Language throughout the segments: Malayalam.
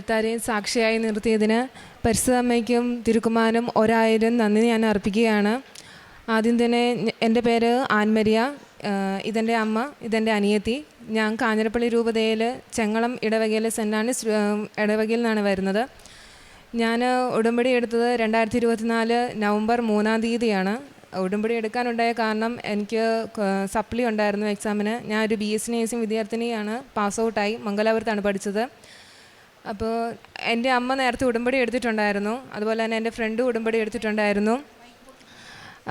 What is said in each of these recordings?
എല്ലാരെയും സാക്ഷിയായി നിർത്തിയതിന് പരിശുദ്ധ അമ്മയ്ക്കും തിരുക്കുമാരനും 1000 നന്ദി ഞാൻ അർപ്പിക്കുകയാണ്. ആദ്യം തന്നെ എൻ്റെ പേര് ആൻമരിയ, ഇതെൻ്റെ അമ്മ, ഇതെൻ്റെ അനിയത്തി. ഞാൻ കാഞ്ഞിരപ്പള്ളി രൂപതയിൽ ചെങ്ങളം ഇടവകയിലെ സെൻറ് ആനീസ് ഇടവകയിൽ നിന്നാണ് വരുന്നത്. ഞാൻ ഉടമ്പടി എടുത്തത് 2024 നവംബർ 3-ാം തീയതിയാണ്. ഉടമ്പടി എടുക്കാനുണ്ടായ കാരണം എനിക്ക് സപ്ലി ഉണ്ടായിരുന്നു എക്സാമിന്. ഞാനൊരു BSc നേഴ്സിംഗ് വിദ്യാർത്ഥിനിയാണ്, പാസ് ഔട്ടായി, മംഗലാപുരത്താണ് പഠിച്ചത്. അപ്പോൾ എൻ്റെ അമ്മ നേരത്തെ ഉടമ്പടി എടുത്തിട്ടുണ്ടായിരുന്നു, അതുപോലെ തന്നെ എൻ്റെ ഫ്രണ്ട് ഉടമ്പടി എടുത്തിട്ടുണ്ടായിരുന്നു.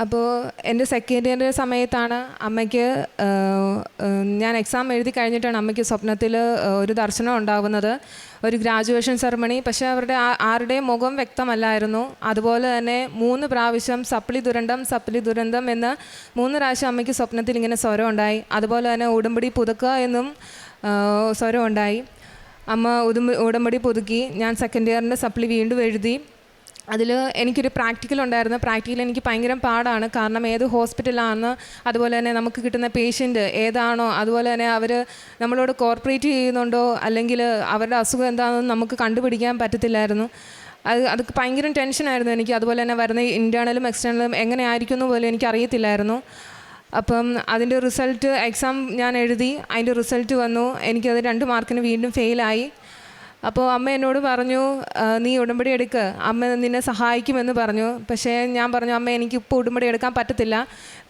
അപ്പോൾ എൻ്റെ സെക്കൻഡ് ഇയറിൻ്റെ സമയത്താണ് അമ്മയ്ക്ക്, ഞാൻ എക്സാം എഴുതി കഴിഞ്ഞിട്ടാണ് അമ്മയ്ക്ക് സ്വപ്നത്തിൽ ഒരു ദർശനം ഉണ്ടാകുന്നത്, ഒരു ഗ്രാജുവേഷൻ സെറമണി. പക്ഷേ അവരുടെ ആരുടെയും മുഖം വ്യക്തമല്ലായിരുന്നു. അതുപോലെ തന്നെ 3 പ്രാവശ്യം സപ്ലി ദുരന്തം എന്ന് 3 പ്രാവശ്യം അമ്മയ്ക്ക് സ്വപ്നത്തിൽ ഇങ്ങനെ സ്വരം ഉണ്ടായി. അതുപോലെ തന്നെ ഉടമ്പടി പുതുക്കുക എന്നും സ്വരം ഉണ്ടായി. അമ്മ ഉടമ്പടി പുതുക്കി. ഞാൻ സെക്കൻഡ് ഇയറിൻ്റെ സപ്ലി വീണ്ടും എഴുതി. അതിൽ എനിക്കൊരു പ്രാക്ടിക്കൽ ഉണ്ടായിരുന്നു. പ്രാക്ടിക്കൽ എനിക്ക് ഭയങ്കര പാടാണ്, കാരണം ഏത് ഹോസ്പിറ്റലാണെന്ന്, അതുപോലെ തന്നെ നമുക്ക് കിട്ടുന്ന പേഷ്യൻ്റ് ഏതാണോ, അതുപോലെ തന്നെ അവർ നമ്മളോട് കോർപ്പറേറ്റ് ചെയ്യുന്നുണ്ടോ അല്ലെങ്കിൽ അവരുടെ അസുഖം എന്താണെന്ന് നമുക്ക് കണ്ടുപിടിക്കാൻ പറ്റത്തില്ലായിരുന്നു. അത് ഭയങ്കര ടെൻഷനായിരുന്നു എനിക്ക്. അതുപോലെ തന്നെ വരുന്ന ഇൻറ്റേർണലും എക്സ്റ്റേണലും എങ്ങനെ ആയിരിക്കുമെന്ന് പോലും എനിക്ക് അറിയത്തില്ലായിരുന്നു. അപ്പം അതിൻ്റെ റിസൾട്ട്, എക്സാം ഞാൻ എഴുതി, അതിൻ്റെ റിസൾട്ട് വന്നു. എനിക്കത് 2 മാർക്കിന് വീണ്ടും ഫെയിലായി. അപ്പോൾ അമ്മ എന്നോട് പറഞ്ഞു, നീ ഉടമ്പടി എടുക്കുക, അമ്മ നിന്നെ സഹായിക്കുമെന്ന് പറഞ്ഞു. പക്ഷേ ഞാൻ പറഞ്ഞു, അമ്മ എനിക്കിപ്പോൾ ഉടമ്പടി എടുക്കാൻ പറ്റത്തില്ല,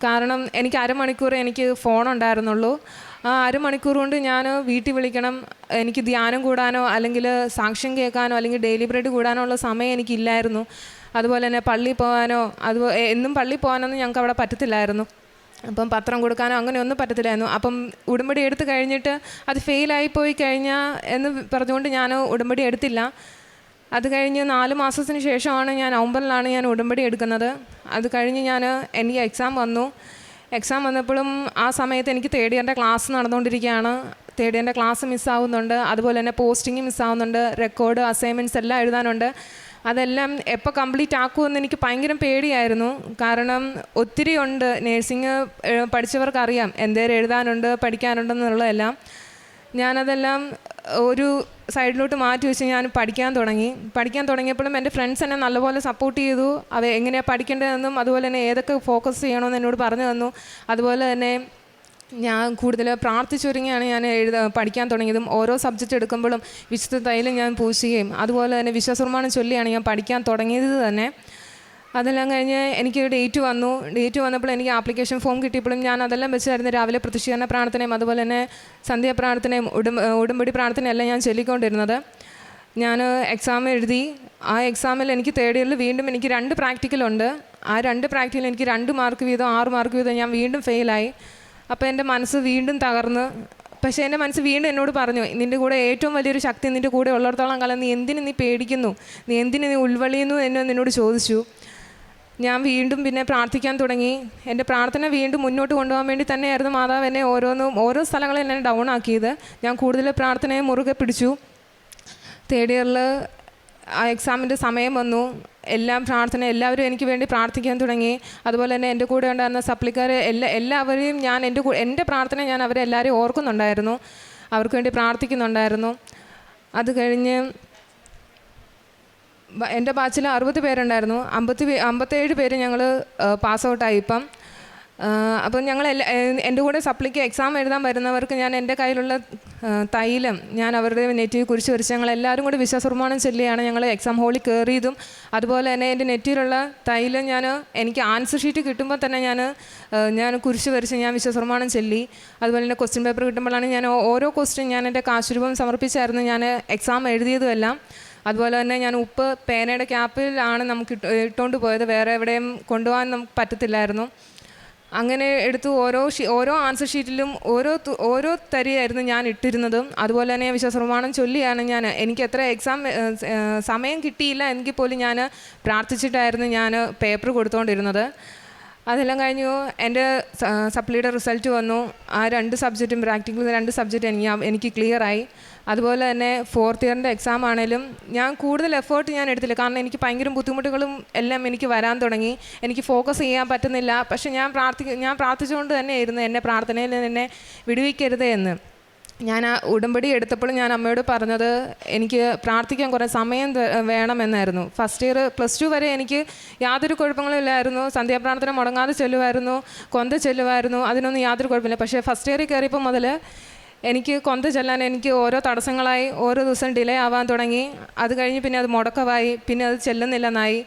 കാരണം എനിക്ക് അരമണിക്കൂർ എനിക്ക് ഫോൺ ഉണ്ടായിരുന്നുള്ളൂ. ആ അരമണിക്കൂർ കൊണ്ട് ഞാൻ വീട്ടിൽ വിളിക്കണം, എനിക്ക് ധ്യാനം കൂടാനോ അല്ലെങ്കിൽ സാക്ഷ്യം കേൾക്കാനോ അല്ലെങ്കിൽ ഡെയിലി ബ്രെഡ് കൂടാനോ ഉള്ള സമയം എനിക്കില്ലായിരുന്നു. അതുപോലെ തന്നെ പള്ളിയിൽ പോകാനോ, എന്നും പള്ളിയിൽ പോകാനൊന്നും ഞങ്ങൾക്ക് അവിടെ പറ്റത്തില്ലായിരുന്നു. അപ്പം പത്രം കൊടുക്കാനോ അങ്ങനെയൊന്നും പറ്റത്തില്ലായിരുന്നു. അപ്പം ഉടമ്പടി എടുത്തു കഴിഞ്ഞിട്ട് അത് ഫെയിലായി പോയി കഴിഞ്ഞാൽ എന്ന് പറഞ്ഞുകൊണ്ട് ഞാൻ ഉടമ്പടി എടുത്തില്ല. അത് കഴിഞ്ഞ് 4 മാസത്തിന് ശേഷമാണ് ഞാൻ നവംബറിലാണ് ഞാൻ ഉടമ്പടി എടുക്കുന്നത്. അത് കഴിഞ്ഞ് എനിക്ക് എക്സാം വന്നു. എക്സാം വന്നപ്പോഴും ആ സമയത്ത് എനിക്ക് തേർഡ് ഇയറിൻ്റെ ക്ലാസ് നടന്നുകൊണ്ടിരിക്കുകയാണ്. തേർഡ് ഇയറിൻ്റെ ക്ലാസ് മിസ്സാവുന്നുണ്ട്, അതുപോലെ തന്നെ പോസ്റ്റിംഗ് മിസ്സാവുന്നുണ്ട്, റെക്കോർഡ് അസൈൻമെൻറ്റ്സ് എല്ലാം എഴുതാനുണ്ട്. അതെല്ലാം എപ്പോൾ കംപ്ലീറ്റ് ആക്കുമെന്ന് എനിക്ക് ഭയങ്കര പേടിയായിരുന്നു. കാരണം ഒത്തിരി ഉണ്ട്, നേഴ്സിംഗ് പഠിച്ചവർക്കറിയാം എന്തേരം എഴുതാനുണ്ട് പഠിക്കാനുണ്ടെന്നുള്ളതെല്ലാം. ഞാനതെല്ലാം ഒരു സൈഡിലോട്ട് മാറ്റി വെച്ച് ഞാൻ പഠിക്കാൻ തുടങ്ങിയപ്പോഴും എൻ്റെ ഫ്രണ്ട്സ് എന്നെ നല്ലപോലെ സപ്പോർട്ട് ചെയ്തു. എങ്ങനെയാണ് പഠിക്കേണ്ടതെന്നും അതുപോലെ തന്നെ ഏതൊക്കെ ഫോക്കസ് ചെയ്യണമെന്ന് എന്നോട് പറഞ്ഞു തന്നു. അതുപോലെ തന്നെ ഞാൻ കൂടുതൽ പ്രാർത്ഥിച്ചൊരുങ്ങിയാണ് ഞാൻ പഠിക്കാൻ തുടങ്ങിയതും. ഓരോ സബ്ജക്റ്റ് എടുക്കുമ്പോഴും വിശുദ്ധ തൈലം ഞാൻ പൂശുകയും അതുപോലെ തന്നെ വിശ്വാസപ്രമാണം ചൊല്ലിയാണ് ഞാൻ പഠിക്കാൻ തുടങ്ങിയത് തന്നെ. അതെല്ലാം കഴിഞ്ഞ് എനിക്ക് ഡേറ്റ് വന്നപ്പോൾ എനിക്ക് ആപ്ലിക്കേഷൻ ഫോം കിട്ടിയപ്പോഴും ഞാൻ അതെല്ലാം വെച്ചായിരുന്നു രാവിലെ പ്രത്യക്ഷീകരണ പ്രാർത്ഥനയും അതുപോലെ തന്നെ സന്ധ്യാപ്രാർത്ഥനയും ഉടമ്പടി പ്രാർത്ഥനയെല്ലാം ഞാൻ ചൊല്ലിക്കൊണ്ടിരുന്നത്. ഞാൻ എക്സാം എഴുതി. ആ എക്സാമിൽ എനിക്ക് തേർഡ് ഇയറിൽ വീണ്ടും എനിക്ക് 2 പ്രാക്ടിക്കലുണ്ട്. ആ 2 പ്രാക്ടിക്കൽ എനിക്ക് 2 മാർക്ക് വീതം 6 മാർക്ക് വീതം ഞാൻ വീണ്ടും ഫെയിലായി. അപ്പോൾ എൻ്റെ മനസ്സ് വീണ്ടും തകർന്ന്. പക്ഷേ എൻ്റെ മനസ്സ് വീണ്ടും എന്നോട് പറഞ്ഞു, നിൻ്റെ കൂടെ ഏറ്റവും വലിയൊരു ശക്തി നിൻ്റെ കൂടെ ഉള്ളിടത്തോളം കാലം നീ എന്തിന് പേടിക്കുന്നു, നീ എന്തിന് ഉൾവലിയുന്നു എന്ന് നിന്നോട് ചോദിച്ചു. ഞാൻ വീണ്ടും പിന്നെ പ്രാർത്ഥിക്കാൻ തുടങ്ങി. എൻ്റെ പ്രാർത്ഥന വീണ്ടും മുന്നോട്ട് കൊണ്ടുപോകാൻ വേണ്ടി തന്നെയായിരുന്നു മാതാവ് എന്നെ ഓരോ സ്ഥലങ്ങളിൽ എന്നെ ഡൗൺ ആക്കിയത്. ഞാൻ കൂടുതൽ പ്രാർത്ഥനയെ മുറുകെ പിടിച്ചു. തേർഡ് ഇയറിൽ ആ എക്സാമിൻ്റെ സമയം വന്നു. എല്ലാവരും എനിക്ക് വേണ്ടി പ്രാർത്ഥിക്കാൻ തുടങ്ങി. അതുപോലെ തന്നെ എൻ്റെ കൂടെ ഉണ്ടായിരുന്ന സപ്ലിക്കാർ എല്ലാവരെയും ഞാൻ എൻ്റെ പ്രാർത്ഥന ഞാൻ അവരെല്ലാവരെയും ഓർക്കുന്നുണ്ടായിരുന്നു, അവർക്ക് വേണ്ടി പ്രാർത്ഥിക്കുന്നുണ്ടായിരുന്നു. അത് കഴിഞ്ഞ് എൻ്റെ ബാച്ചിൽ 60 പേരുണ്ടായിരുന്നു. 57 പേര് ഞങ്ങൾ പാസ് ഔട്ടായി ഇപ്പം. അപ്പം എൻ്റെ കൂടെ സപ്ലിക്ക് എക്സാം എഴുതാൻ വരുന്നവർക്ക് ഞാൻ എൻ്റെ കയ്യിലുള്ള തൈലം ഞാൻ അവരുടെ നെറ്റിയിൽ കുരിശ് വരച്ച് ഞങ്ങളെല്ലാവരും കൂടി വിശ്വാസപ്രമാണം ചൊല്ലിയാണ് ഞങ്ങൾ എക്സാം ഹോളിൽ കയറിയതും. അതുപോലെ തന്നെ എൻ്റെ നെറ്റിയിലുള്ള തൈലം എനിക്ക് ആൻസർ ഷീറ്റ് കിട്ടുമ്പോൾ തന്നെ ഞാൻ കുരിശ് വരച്ച് ഞാൻ വിശ്വാസപ്രമാണം ചൊല്ലി. അതുപോലെ തന്നെ ക്വസ്റ്റ്യൻ പേപ്പർ കിട്ടുമ്പോഴാണ് ഞാൻ ഓരോ ക്വസ്റ്റ്യൻ ഞാൻ എൻ്റെ കാശുരൂപം സമർപ്പിച്ചായിരുന്നു ഞാൻ എക്സാം എഴുതിയതുമെല്ലാം. അതുപോലെ തന്നെ ഞാൻ ഉപ്പ് പേനയുടെ ക്യാപ്പിലാണ് നമുക്ക് ഇട്ടുകൊണ്ട് പോയത്, വേറെ എവിടെയും കൊണ്ടുപോകാൻ നമുക്ക് പറ്റത്തില്ലായിരുന്നു. അങ്ങനെ എടുത്ത് ഓരോ ആൻസർ ഷീറ്റിലും ഓരോ തരിയായിരുന്നു ഞാൻ ഇട്ടിരുന്നതും. അതുപോലെ തന്നെ വിശ്വാസപ്രമാണം ചൊല്ലിയാണ് എനിക്ക് എത്ര എക്സാം സമയം കിട്ടിയില്ല എങ്കിൽ പോലും ഞാൻ പ്രാർത്ഥിച്ചിട്ടായിരുന്നു ഞാൻ പേപ്പർ കൊടുത്തുകൊണ്ടിരുന്നത്. അതെല്ലാം കഴിഞ്ഞു. എൻ്റെ സപ്ലിയുടെ റിസൾട്ട് വന്നു. ആ 2 സബ്ജക്റ്റും പ്രാക്ടിക്കൽ 2 സബ്ജക്റ്റ് എനിക്ക് ക്ലിയറായി. അതുപോലെ തന്നെ ഫോർത്ത് ഇയറിൻ്റെ എക്സാം ആണെങ്കിലും ഞാൻ കൂടുതൽ എഫേർട്ട് ഞാൻ എടുത്തില്ല, കാരണം എനിക്ക് ഭയങ്കര ബുദ്ധിമുട്ടുകളും എല്ലാം എനിക്ക് വരാൻ തുടങ്ങി. എനിക്ക് ഫോക്കസ് ചെയ്യാൻ പറ്റുന്നില്ല. പക്ഷെ ഞാൻ പ്രാർത്ഥിച്ചുകൊണ്ട് തന്നെ ആയിരുന്നു എന്നെ പ്രാർത്ഥനയിൽ എന്നെ വിടുവിക്കരുത് എന്ന്. ഞാൻ ആ ഉടമ്പടി എടുത്തപ്പോൾ ഞാൻ അമ്മയോട് പറഞ്ഞത് എനിക്ക് പ്രാർത്ഥിക്കാൻ കുറേ സമയം വേണമെന്നായിരുന്നു. ഫസ്റ്റ് ഇയർ +2 വരെ എനിക്ക് യാതൊരു കുഴപ്പങ്ങളും ഇല്ലായിരുന്നു. സന്ധ്യാപ്രാർത്ഥന മുടങ്ങാതെ ചെല്ലുമായിരുന്നു, കൊന്ത ചെല്ലുമായിരുന്നു, അതിനൊന്നും യാതൊരു കുഴപ്പമില്ല. പക്ഷേ ഫസ്റ്റ് ഇയറിൽ കയറിയപ്പോൾ മുതൽ എനിക്ക് കൊന്ത ചെല്ലാൻ എനിക്ക് ഓരോ തടസ്സങ്ങളായി, ഓരോ ദിവസം ഡിലേ ആവാൻ തുടങ്ങി. അത് കഴിഞ്ഞ് പിന്നെ അത് മുടക്കമായി, പിന്നെ അത് ചെല്ലുന്നില്ലെന്നായി.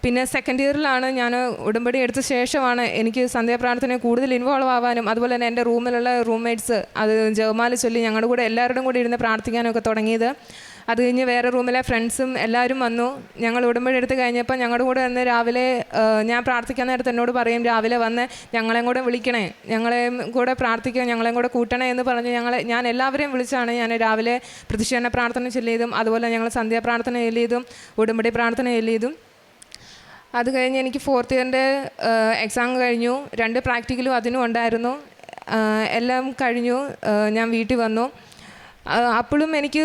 പിന്നെ സെക്കൻഡ് ഇയറിലാണ് ഞാൻ ഉടമ്പടി എടുത്ത ശേഷമാണ് എനിക്ക് സന്ധ്യാപ്രാർത്ഥനയെ കൂടുതൽ ഇൻവോൾവ് ആവാനും അതുപോലെ തന്നെ എൻ്റെ റൂമിലുള്ള റൂംമേറ്റ്സ് അത് ജപമാല ചൊല്ലി ഞങ്ങളുടെ കൂടെ എല്ലാവരുടെയും കൂടി ഇരുന്ന് പ്രാർത്ഥിക്കാനൊക്കെ തുടങ്ങിയത്. അത് കഴിഞ്ഞ് വേറെ റൂമിലെ ഫ്രണ്ട്സും എല്ലാവരും വന്നു. ഞങ്ങൾ ഉടമ്പടി എടുത്ത് കഴിഞ്ഞപ്പോൾ ഞങ്ങളുടെ കൂടെ വന്ന് രാവിലെ ഞാൻ പ്രാർത്ഥിക്കാൻ നേരത്ത് എന്നോട് പറയും, രാവിലെ വന്ന് ഞങ്ങളെയും കൂടെ വിളിക്കണേ, ഞങ്ങളെയും കൂടെ പ്രാർത്ഥിക്കുക, ഞങ്ങളെയും കൂടെ കൂട്ടണേ എന്ന് പറഞ്ഞ് ഞാൻ എല്ലാവരെയും വിളിച്ചാണ് ഞാൻ രാവിലെ പ്രതിഷ്ഠാന പ്രാർത്ഥന ചൊല്ലിയതും അതുപോലെ ഞങ്ങൾ സന്ധ്യാപ്രാർത്ഥന ചൊല്ലിയതും ഉടമ്പടി പ്രാർത്ഥന ചൊല്ലിയതും. അത് കഴിഞ്ഞ് എനിക്ക് 4th ഇയറിൻ്റെ എക്സാം കഴിഞ്ഞു. 2 പ്രാക്ടിക്കലും അതിനും ഉണ്ടായിരുന്നു. എല്ലാം കഴിഞ്ഞു. ഞാൻ വീട്ടിൽ വന്നു. അപ്പോഴും എനിക്ക്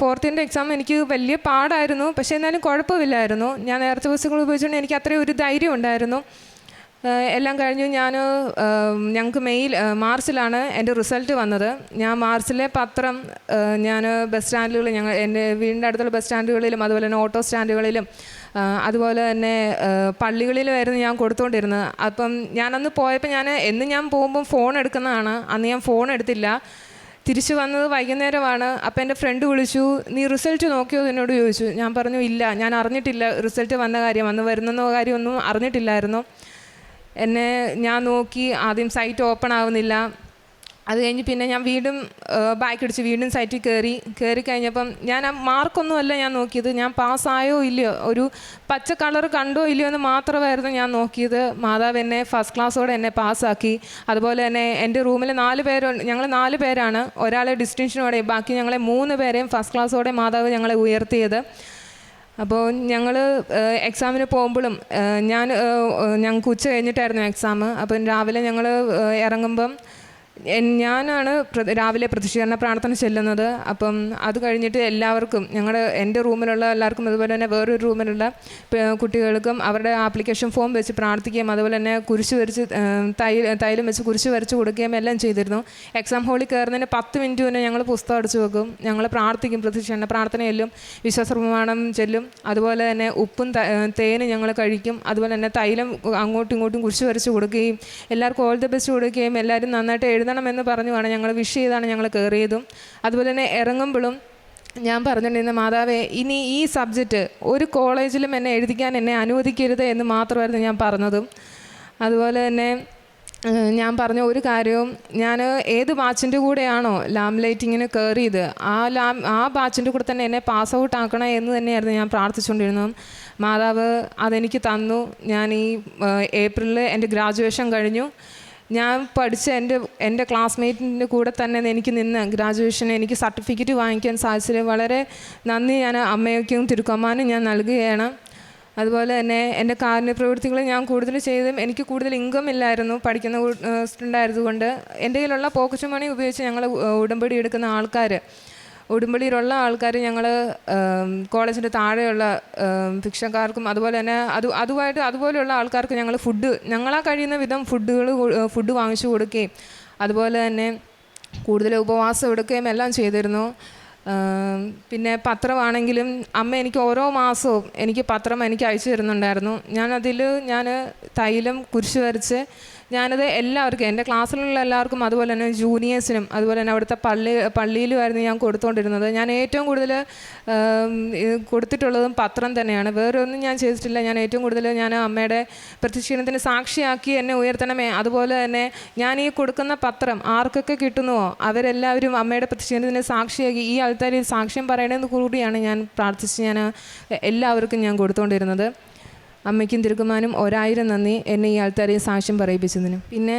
4th ഇയറിൻ്റെ എക്സാം എനിക്ക് വലിയ പാടായിരുന്നു. പക്ഷേ എന്നാലും കുഴപ്പമില്ലായിരുന്നു. ഞാൻ നേർച്ച ദിവസങ്ങൾ ഉപയോഗിച്ചുകൊണ്ട് എനിക്ക് അത്രയും ഒരു ധൈര്യം ഉണ്ടായിരുന്നു. എല്ലാം കഴിഞ്ഞു. ഞങ്ങൾക്ക് മാർച്ചിലാണ് എൻ്റെ റിസൾട്ട് വന്നത്. ഞാൻ മാർച്ചിലെ പത്രം ഞാൻ ബസ് സ്റ്റാൻഡുകളിൽ എൻ്റെ വീടിൻ്റെ അടുത്തുള്ള ബസ് സ്റ്റാൻഡുകളിലും അതുപോലെ തന്നെ ഓട്ടോ സ്റ്റാൻഡുകളിലും അതുപോലെ തന്നെ പള്ളികളിലുമായിരുന്നു ഞാൻ കൊടുത്തുകൊണ്ടിരുന്നത്. അപ്പം ഞാനന്ന് പോയപ്പോൾ ഞാൻ പോകുമ്പം ഫോൺ എടുക്കുന്നതാണ്. അന്ന് ഞാൻ ഫോൺ എടുത്തില്ല. തിരിച്ചു വന്നത് വൈകുന്നേരമാണ്. അപ്പോൾ എൻ്റെ ഫ്രണ്ട് വിളിച്ചു, നീ റിസൾട്ട് നോക്കിയോ എന്നോട് ചോദിച്ചു. ഞാൻ പറഞ്ഞു ഇല്ല, ഞാൻ അറിഞ്ഞിട്ടില്ല റിസൾട്ട് വന്ന കാര്യം, അന്ന് വരുന്ന കാര്യമൊന്നും അറിഞ്ഞിട്ടില്ലായിരുന്നു. ഞാൻ നോക്കി, ആദ്യം സൈറ്റ് ഓപ്പൺ ആവുന്നില്ല. അത് കഴിഞ്ഞ് പിന്നെ ഞാൻ വീണ്ടും ബാക്ക് അടിച്ച് വീണ്ടും സൈറ്റിൽ കയറി കഴിഞ്ഞപ്പം ഞാൻ ആ മാർക്കൊന്നുമല്ല ഞാൻ നോക്കിയത്, ഞാൻ പാസ്സായോ ഇല്ലയോ, ഒരു പച്ച കളർ കണ്ടോ ഇല്ലയോ എന്ന് മാത്രമായിരുന്നു ഞാൻ നോക്കിയത്. മാതാവ് എന്നെ ഫസ്റ്റ് ക്ലാസ്സോടെ എന്നെ പാസ്സാക്കി. അതുപോലെ തന്നെ എൻ്റെ റൂമിൽ 4 പേരുണ്ട്. ഞങ്ങൾ 4 പേരാണ്. ഒരാളെ ഡിസ്റ്റിങ്ഷനോടെ, ബാക്കി ഞങ്ങളെ 3 പേരെയും ഫസ്റ്റ് ക്ലാസ്സോടെ മാതാവ് ഞങ്ങളെ ഉയർത്തിയത്. അപ്പോൾ ഞങ്ങൾ എക്സാമിന് പോകുമ്പോഴും ഞങ്ങൾക്ക് ഉച്ച കഴിഞ്ഞിട്ടായിരുന്നു എക്സാം. അപ്പം രാവിലെ ഞങ്ങൾ ഇറങ്ങുമ്പം ഞാനാണ് രാവിലെ പ്രതിഷ്ഠീകരണ പ്രാർത്ഥന ചെല്ലുന്നത്. അപ്പം അത് കഴിഞ്ഞിട്ട് എല്ലാവർക്കും എൻ്റെ റൂമിലുള്ള എല്ലാവർക്കും അതുപോലെ തന്നെ വേറൊരു റൂമിലുള്ള കുട്ടികൾക്കും അവരുടെ ആപ്ലിക്കേഷൻ ഫോം വെച്ച് പ്രാർത്ഥിക്കുകയും അതുപോലെ തന്നെ കുരിശ് വരച്ച് തൈലം വെച്ച് കുരിശ് വരച്ച് കൊടുക്കുകയും എല്ലാം ചെയ്തിരുന്നു. എക്സാം ഹാളിൽ കയറുന്നതിന് 10 മിനിറ്റ് മുന്നേ ഞങ്ങൾ പുസ്തകം അടച്ചു വെക്കും. ഞങ്ങൾ പ്രാർത്ഥിക്കും, പ്രതിഷ്ഠീകരണ പ്രാർത്ഥന ചെല്ലും, വിശ്വാസപ്രമാണം ചെല്ലും, അതുപോലെ തന്നെ ഉപ്പും തേനും ഞങ്ങൾ കഴിക്കും. അതുപോലെ തന്നെ തൈലം അങ്ങോട്ടും ഇങ്ങോട്ടും കുരിശ് വരച്ച് കൊടുക്കുകയും എല്ലാവർക്കും ഓൾ ദ ബെസ്റ്റ് കൊടുക്കുകയും എല്ലാവരും നന്നായിട്ട് എഴുതണമെന്ന് പറഞ്ഞുമാണ് ഞങ്ങൾ വിഷ് ചെയ്താണ് ഞങ്ങൾ കയറിയതും. അതുപോലെ തന്നെ ഇറങ്ങുമ്പോഴും ഞാൻ പറഞ്ഞിട്ടുണ്ടിരുന്ന, മാതാവേ ഇനി ഈ സബ്ജക്റ്റ് ഒരു കോളേജിലും എഴുതിക്കാൻ എന്നെ അനുവദിക്കരുത് എന്ന് മാത്രമായിരുന്നു ഞാൻ പറഞ്ഞതും. അതുപോലെ തന്നെ ഞാൻ പറഞ്ഞ ഒരു കാര്യവും, ഞാൻ ഏത് ബാച്ചിൻ്റെ കൂടെയാണോ ലാംലൈറ്റിങ്ങിന് കയറിയത് ആ ബാച്ചിൻ്റെ കൂടെ തന്നെ എന്നെ പാസ് ഔട്ട് ആക്കണം എന്ന് തന്നെയായിരുന്നു ഞാൻ പ്രാർത്ഥിച്ചുകൊണ്ടിരുന്നത്. മാതാവ് അതെനിക്ക് തന്നു. ഞാൻ ഈ ഏപ്രിലിൽ എൻ്റെ ഗ്രാജുവേഷൻ കഴിഞ്ഞു. ഞാൻ പഠിച്ച എൻ്റെ ക്ലാസ്മേറ്റിൻ്റെ കൂടെ തന്നെ എനിക്ക് നിന്ന് ഗ്രാജുവേഷന് എനിക്ക് സർട്ടിഫിക്കറ്റ് വാങ്ങിക്കാൻ സാധിച്ചത് വളരെ നന്ദി ഞാൻ അമ്മയ്ക്കും തിരുക്കമ്മാനും ഞാൻ നൽകുകയാണ്. അതുപോലെ തന്നെ എൻ്റെ കാരുണ്യ പ്രവൃത്തികൾ ഞാൻ കൂടുതൽ ചെയ്തും എനിക്ക് കൂടുതൽ ഇൻകം ഇല്ലായിരുന്നു പഠിക്കുന്ന സ്റ്റുഡൻ്റ് ആയതുകൊണ്ട്. എൻ്റെ കയ്യിലുള്ള പോക്കറ്റ് മണി ഉപയോഗിച്ച് ഞങ്ങൾ ഉടമ്പടി എടുക്കുന്ന ഉടമ്പടിയിലുള്ള ആൾക്കാർ ഞങ്ങൾ കോളേജിൻ്റെ താഴെയുള്ള ഭിക്ഷക്കാർക്കും അതുപോലെ തന്നെ അതുപോലെയുള്ള ആൾക്കാർക്ക് ഞങ്ങൾ ഞങ്ങളാ കഴിയുന്ന വിധം ഫുഡ് വാങ്ങിച്ചു കൊടുക്കുകയും അതുപോലെ തന്നെ കൂടുതൽ ഉപവാസം എടുക്കുകയും എല്ലാം ചെയ്തിരുന്നു. പിന്നെ പത്രമാണെങ്കിലും അമ്മ എനിക്ക് ഓരോ മാസവും എനിക്ക് പത്രം അയച്ചു തരുന്നുണ്ടായിരുന്നു. ഞാൻ തൈലം കുരിശ് വരച്ച് ഞാനത് എല്ലാവർക്കും, എൻ്റെ ക്ലാസ്സിലുള്ള എല്ലാവർക്കും അതുപോലെ തന്നെ ജൂനിയേഴ്സിനും അതുപോലെ തന്നെ അവിടുത്തെ പള്ളിയിലുമായിരുന്നു ഞാൻ കൊടുത്തുകൊണ്ടിരുന്നത്. ഞാൻ ഏറ്റവും കൂടുതൽ കൊടുത്തിട്ടുള്ളതും പത്രം തന്നെയാണ്. വേറെ ഒന്നും ഞാൻ ചെയ്തിട്ടില്ല. ഞാൻ ഏറ്റവും കൂടുതൽ അമ്മയുടെ പ്രതിഷ്ഠീകരണത്തിന് സാക്ഷിയാക്കി എന്നെ ഉയർത്തണമേ. അതുപോലെ തന്നെ ഞാൻ ഈ കൊടുക്കുന്ന പത്രം ആർക്കൊക്കെ കിട്ടുന്നുവോ അവരെല്ലാവരും അമ്മയുടെ പ്രതിഷ്ഠീകരണത്തിന് സാക്ഷിയാക്കി ഈ ആൾക്കാരിൽ സാക്ഷ്യം പറയണമെന്ന് കൂടിയാണ് ഞാൻ പ്രാർത്ഥിച്ച് എല്ലാവർക്കും ഞാൻ കൊടുത്തുകൊണ്ടിരുന്നത്. അമ്മയ്ക്കും തിരുക്കുമാനും 1000 നന്ദി എന്നെ ഈ ആൾക്കാരെയും സാക്ഷ്യം പറയിപ്പിച്ചതിന്. പിന്നെ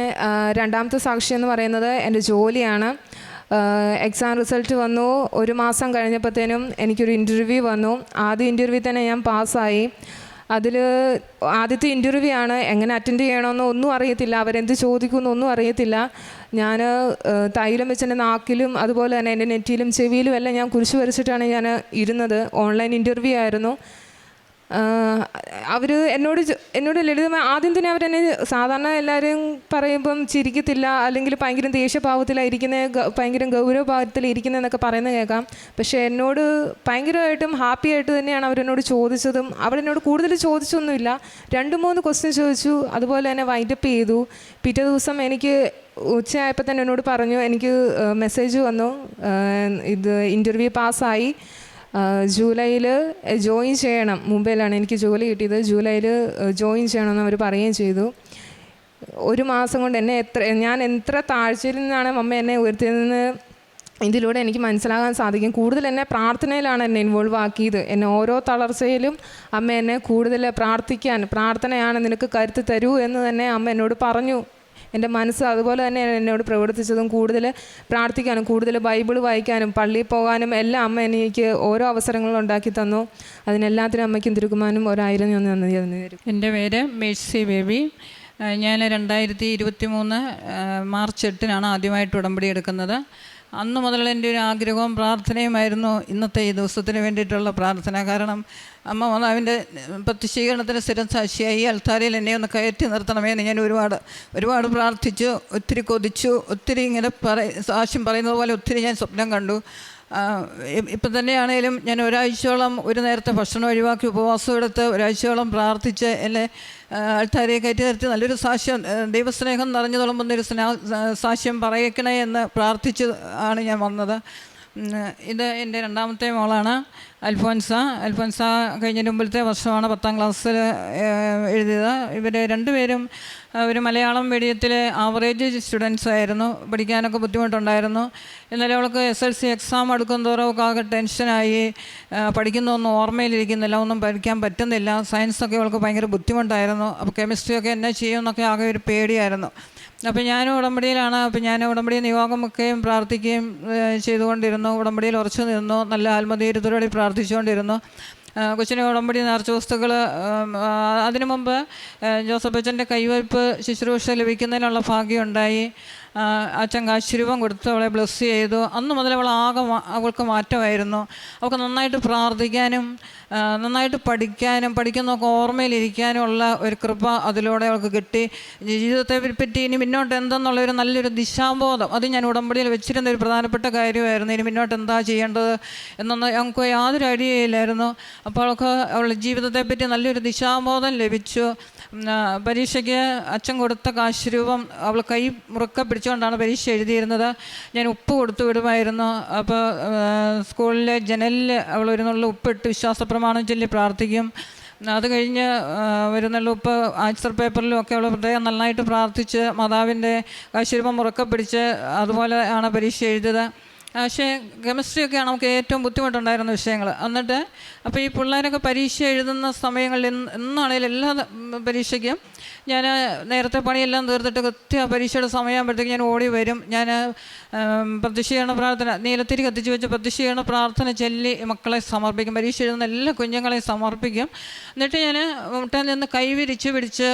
രണ്ടാമത്തെ സാക്ഷ്യം എന്ന് പറയുന്നത് എൻ്റെ ജോലിയാണ്. എക്സാം റിസൾട്ട് വന്നു. 1 മാസം കഴിഞ്ഞപ്പോഴത്തേനും എനിക്കൊരു ഇൻ്റർവ്യൂ വന്നു. ആദ്യ ഇൻ്റർവ്യൂ തന്നെ ഞാൻ പാസ്സായി. ആദ്യത്തെ ഇൻ്റർവ്യൂ ആണ്. എങ്ങനെ അറ്റൻഡ് ചെയ്യണമെന്നോ ഒന്നും അറിയത്തില്ല, അവരെന്ത് ചോദിക്കുമെന്നൊന്നും അറിയത്തില്ല. ഞാൻ തൈലം വെച്ച് എൻ്റെ നാക്കിലും അതുപോലെ തന്നെ എൻ്റെ നെറ്റിയിലും ചെവിയിലും എല്ലാം ഞാൻ കുരിശ് വരച്ചിട്ടാണ് ഞാൻ ഇരുന്നത്. ഓൺലൈൻ ഇൻ്റർവ്യൂ ആയിരുന്നു. അവർ എന്നോട് ലളിതമായി ആദ്യം തന്നെ അവരെന്നെ സാധാരണ എല്ലാവരും പറയുമ്പം ചിരിക്കത്തില്ല, അല്ലെങ്കിൽ ഭയങ്കര ദേഷ്യഭാവത്തിലായിരിക്കുന്നത്, ഭയങ്കര ഗൗരവഭാവത്തിലിരിക്കുന്നതെന്നൊക്കെ പറയുന്നത് കേൾക്കാം. പക്ഷേ എന്നോട് ഭയങ്കരമായിട്ടും ഹാപ്പി ആയിട്ട് തന്നെയാണ് അവരെന്നോട് ചോദിച്ചതും. അവരെന്നോട് കൂടുതൽ ചോദിച്ചൊന്നുമില്ല, 2-3 ക്വസ്റ്റ്യൻ ചോദിച്ചു, അതുപോലെ തന്നെ വൈൻഡപ്പ് ചെയ്തു. പിറ്റേ ദിവസം എനിക്ക് ഉച്ചയായപ്പോൾ തന്നെ എന്നോട് പറഞ്ഞു, എനിക്ക് മെസ്സേജ് വന്നു, ഇത് ഇൻ്റർവ്യൂ പാസ്സായി, ജൂലൈയിൽ ജോയിൻ ചെയ്യണം. മുംബൈയിലാണ് എനിക്ക് ജോലി കിട്ടിയത്. ജൂലൈയിൽ ജോയിൻ ചെയ്യണമെന്ന് അവർ പറയുകയും ചെയ്തു. 1 മാസം കൊണ്ട് ഞാൻ എത്ര താഴ്ചയിൽ നിന്നാണ് അമ്മ എന്നെ ഉയർത്തിയതെന്ന് ഇതിലൂടെ എനിക്ക് മനസ്സിലാകാൻ സാധിക്കും. കൂടുതൽ എന്നെ പ്രാർത്ഥനയിലാണ് എന്നെ ഇൻവോൾവ് ആക്കിയത്. എന്നെ ഓരോ തളർച്ചയിലും അമ്മ എന്നെ കൂടുതൽ പ്രാർത്ഥനയാണ് നിനക്ക് കരുത്ത് തരൂ എന്ന് തന്നെ അമ്മ എന്നോട് പറഞ്ഞു. എൻ്റെ മനസ്സ് അതുപോലെ തന്നെ എന്നോട് പ്രവർത്തിച്ചതും, കൂടുതൽ പ്രാർത്ഥിക്കാനും, കൂടുതൽ ബൈബിൾ വായിക്കാനും, പള്ളിയിൽ പോകാനും എല്ലാം അമ്മ എനിക്ക് ഓരോ അവസരങ്ങളും ഉണ്ടാക്കി തന്നു. അതിനെല്ലാത്തിനും അമ്മയ്ക്കും തിരുക്കുമാനും 1000 ഞാൻ നന്ദി തരും. എൻ്റെ പേര് മേഴ്സി ബേബി. ഞാൻ 2023 മാർച്ച് 8 ആദ്യമായിട്ട് ഉടമ്പടി എടുക്കുന്നത്. അന്ന് മുതൽ എൻ്റെ ഒരു ആഗ്രഹവും പ്രാർത്ഥനയുമായിരുന്നു ഇന്നത്തെ ഈ ദിവസത്തിന് വേണ്ടിയിട്ടുള്ള പ്രാർത്ഥന. കാരണം അമ്മ മാതാവിൻ്റെ പ്രത്യക്ഷീകരണത്തിന് സ്ഥിരം സാക്ഷിയായി അൽത്താരയിൽ എന്നെ ഒന്ന് കയറ്റി നിർത്തണമേ എന്ന് ഞാൻ ഒരുപാട് പ്രാർത്ഥിച്ചു, ഒത്തിരി കൊതിച്ചു, ഒത്തിരി ഇങ്ങനെ സാക്ഷ്യം പറയുന്നത് പോലെ ഒത്തിരി ഞാൻ സ്വപ്നം കണ്ടു. ഇപ്പം തന്നെയാണേലും ഞാൻ ഒരാഴ്ചയോളം ഒരു നേരത്തെ ഭക്ഷണം ഒഴിവാക്കി ഉപവാസം എടുത്ത് ഒരാഴ്ചയോളം പ്രാർത്ഥിച്ച് എന്നെ ആൾക്കാരെ കയറ്റി നിർത്തി നല്ലൊരു സാക്ഷ്യം, ദൈവസ്നേഹം നിറഞ്ഞു തുളുമ്പുന്നൊരു സാക്ഷ്യം പറയിക്കണേ എന്ന് പ്രാർത്ഥിച്ച് ആണ് ഞാൻ വന്നത്. ഇത് എൻ്റെ 2ാമത്തെ മോളാണ് അൽഫോൻസ. കഴിഞ്ഞതിന് മുമ്പിലത്തെ വർഷമാണ് 10ാം ക്ലാസ്സിൽ എഴുതിയത്. ഇവർ 2 പേരും ഒരു മലയാളം മീഡിയത്തിലെ ആവറേജ് സ്റ്റുഡൻസ് ആയിരുന്നു. പഠിക്കാനൊക്കെ ബുദ്ധിമുട്ടുണ്ടായിരുന്നു. എന്നാലും അവൾക്ക് SLC എക്സാം എടുക്കും തോറും ഒക്കെ ആകെ ടെൻഷനായി, പഠിക്കുന്നതൊന്നും ഓർമ്മയിലിരിക്കുന്നില്ല, ഒന്നും പഠിക്കാൻ പറ്റുന്നില്ല. സയൻസൊക്കെ അവൾക്ക് ഭയങ്കര ബുദ്ധിമുട്ടായിരുന്നു. അപ്പോൾ കെമിസ്ട്രിയൊക്കെ എന്നാ ചെയ്യുമെന്നൊക്കെ ആകെ ഒരു പേടിയായിരുന്നു. അപ്പോൾ ഞാനും ഉടമ്പടിയിലാണ്. അപ്പോൾ ഞാൻ ഉടമ്പടി നിയോഗമൊക്കെയും പ്രാർത്ഥിക്കുകയും ചെയ്തുകൊണ്ടിരുന്നു. ഉടമ്പടിയിൽ ഉറച്ചു നിന്നു, നല്ല ആത്മധൈര്യത്തോടെ പ്രാർത്ഥിച്ചുകൊണ്ടിരുന്നു. കൊച്ചിന് ഉടമ്പടി നേർച്ച വസ്തുക്കൾ അതിനു മുമ്പ് ജോസഫ് അച്ഛൻ്റെ കൈവയ്പ് ശുശ്രൂഷ ലഭിക്കുന്നതിനുള്ള ഭാഗ്യമുണ്ടായി. അച്ഛൻ കാശുരൂപം കൊടുത്ത് അവളെ ബ്ലെസ് ചെയ്തു. അന്ന് മുതൽ അവൾക്ക് മാറ്റമായിരുന്നു. അവൾക്ക് നന്നായിട്ട് പ്രാർത്ഥിക്കാനും നന്നായിട്ട് പഠിക്കാനും പഠിക്കുന്നതൊക്കെ ഓർമ്മയിലിരിക്കാനുമുള്ള ഒരു കൃപ അതിലൂടെ അവൾക്ക് കിട്ടി. ജീവിതത്തെ പറ്റി ഇനി മുന്നോട്ട് എന്തെന്നുള്ളൊരു നല്ലൊരു ദിശാബോധം, അത് ഞാൻ ഉടമ്പടിയിൽ വെച്ചിരുന്ന ഒരു പ്രധാനപ്പെട്ട കാര്യമായിരുന്നു. ഇനി മുന്നോട്ട് എന്താ ചെയ്യേണ്ടത് എന്നൊന്നും ഞങ്ങൾക്ക് യാതൊരു ഐഡിയയില്ലായിരുന്നു. അപ്പോൾ അവളുടെ ജീവിതത്തെപ്പറ്റി നല്ലൊരു ദിശാബോധം ലഭിച്ചു. പരീക്ഷയ്ക്ക് അച്ഛൻ കൊടുത്ത കാശുരൂപം അവൾ കൈ മുറുക്ക പിടിച്ചുകൊണ്ടാണ് പരീക്ഷ എഴുതിയിരുന്നത്. ഞാൻ ഉപ്പ് കൊടുത്തു വിടുമായിരുന്നു. അപ്പോൾ സ്കൂളിലെ ജനലിൽ അവൾ ഒരു നുള്ള ഉപ്പിട്ട് വിശ്വാസപ്രമാണം ചൊല്ലി പ്രാർത്ഥിക്കും. അത് കഴിഞ്ഞ് വരുന്നുള്ള ഉപ്പ് ആൻസർ പേപ്പറിലും ഒക്കെ അവൾ പ്രത്യേകം നന്നായിട്ട് പ്രാർത്ഥിച്ച് മാതാവിൻ്റെ കാശുരൂപം മുറുക്ക പിടിച്ച് അതുപോലെ ആണ് പരീക്ഷ എഴുതിയത്. പക്ഷേ കെമിസ്ട്രിയൊക്കെയാണ് നമുക്ക് ഏറ്റവും ബുദ്ധിമുട്ടുണ്ടായിരുന്ന വിഷയങ്ങൾ. എന്നിട്ട് അപ്പോൾ ഈ പിള്ളേരൊക്കെ പരീക്ഷ എഴുതുന്ന സമയങ്ങളിൽ എന്നാണേലും എല്ലാ പരീക്ഷയ്ക്കും ഞാൻ നേരത്തെ പണിയെല്ലാം തീർത്തിട്ട് കൃത്യ പരീക്ഷയുടെ സമയമാകുമ്പോഴത്തേക്ക് ഞാൻ ഓടി വരും. ഞാൻ പ്രതിഷ്ഠീകരണ പ്രാർത്ഥന, നീലത്തിരി കത്തിച്ച് വെച്ച് പ്രതിഷ്ഠീകരണ പ്രാർത്ഥന ചൊല്ലി മക്കളെ സമർപ്പിക്കും. പരീക്ഷ എഴുതുന്ന എല്ലാ കുഞ്ഞുങ്ങളെയും സമർപ്പിക്കും. എന്നിട്ട് ഞാൻ മുട്ടാൻ നിന്ന് കൈവിരിച്ച് പിടിച്ച്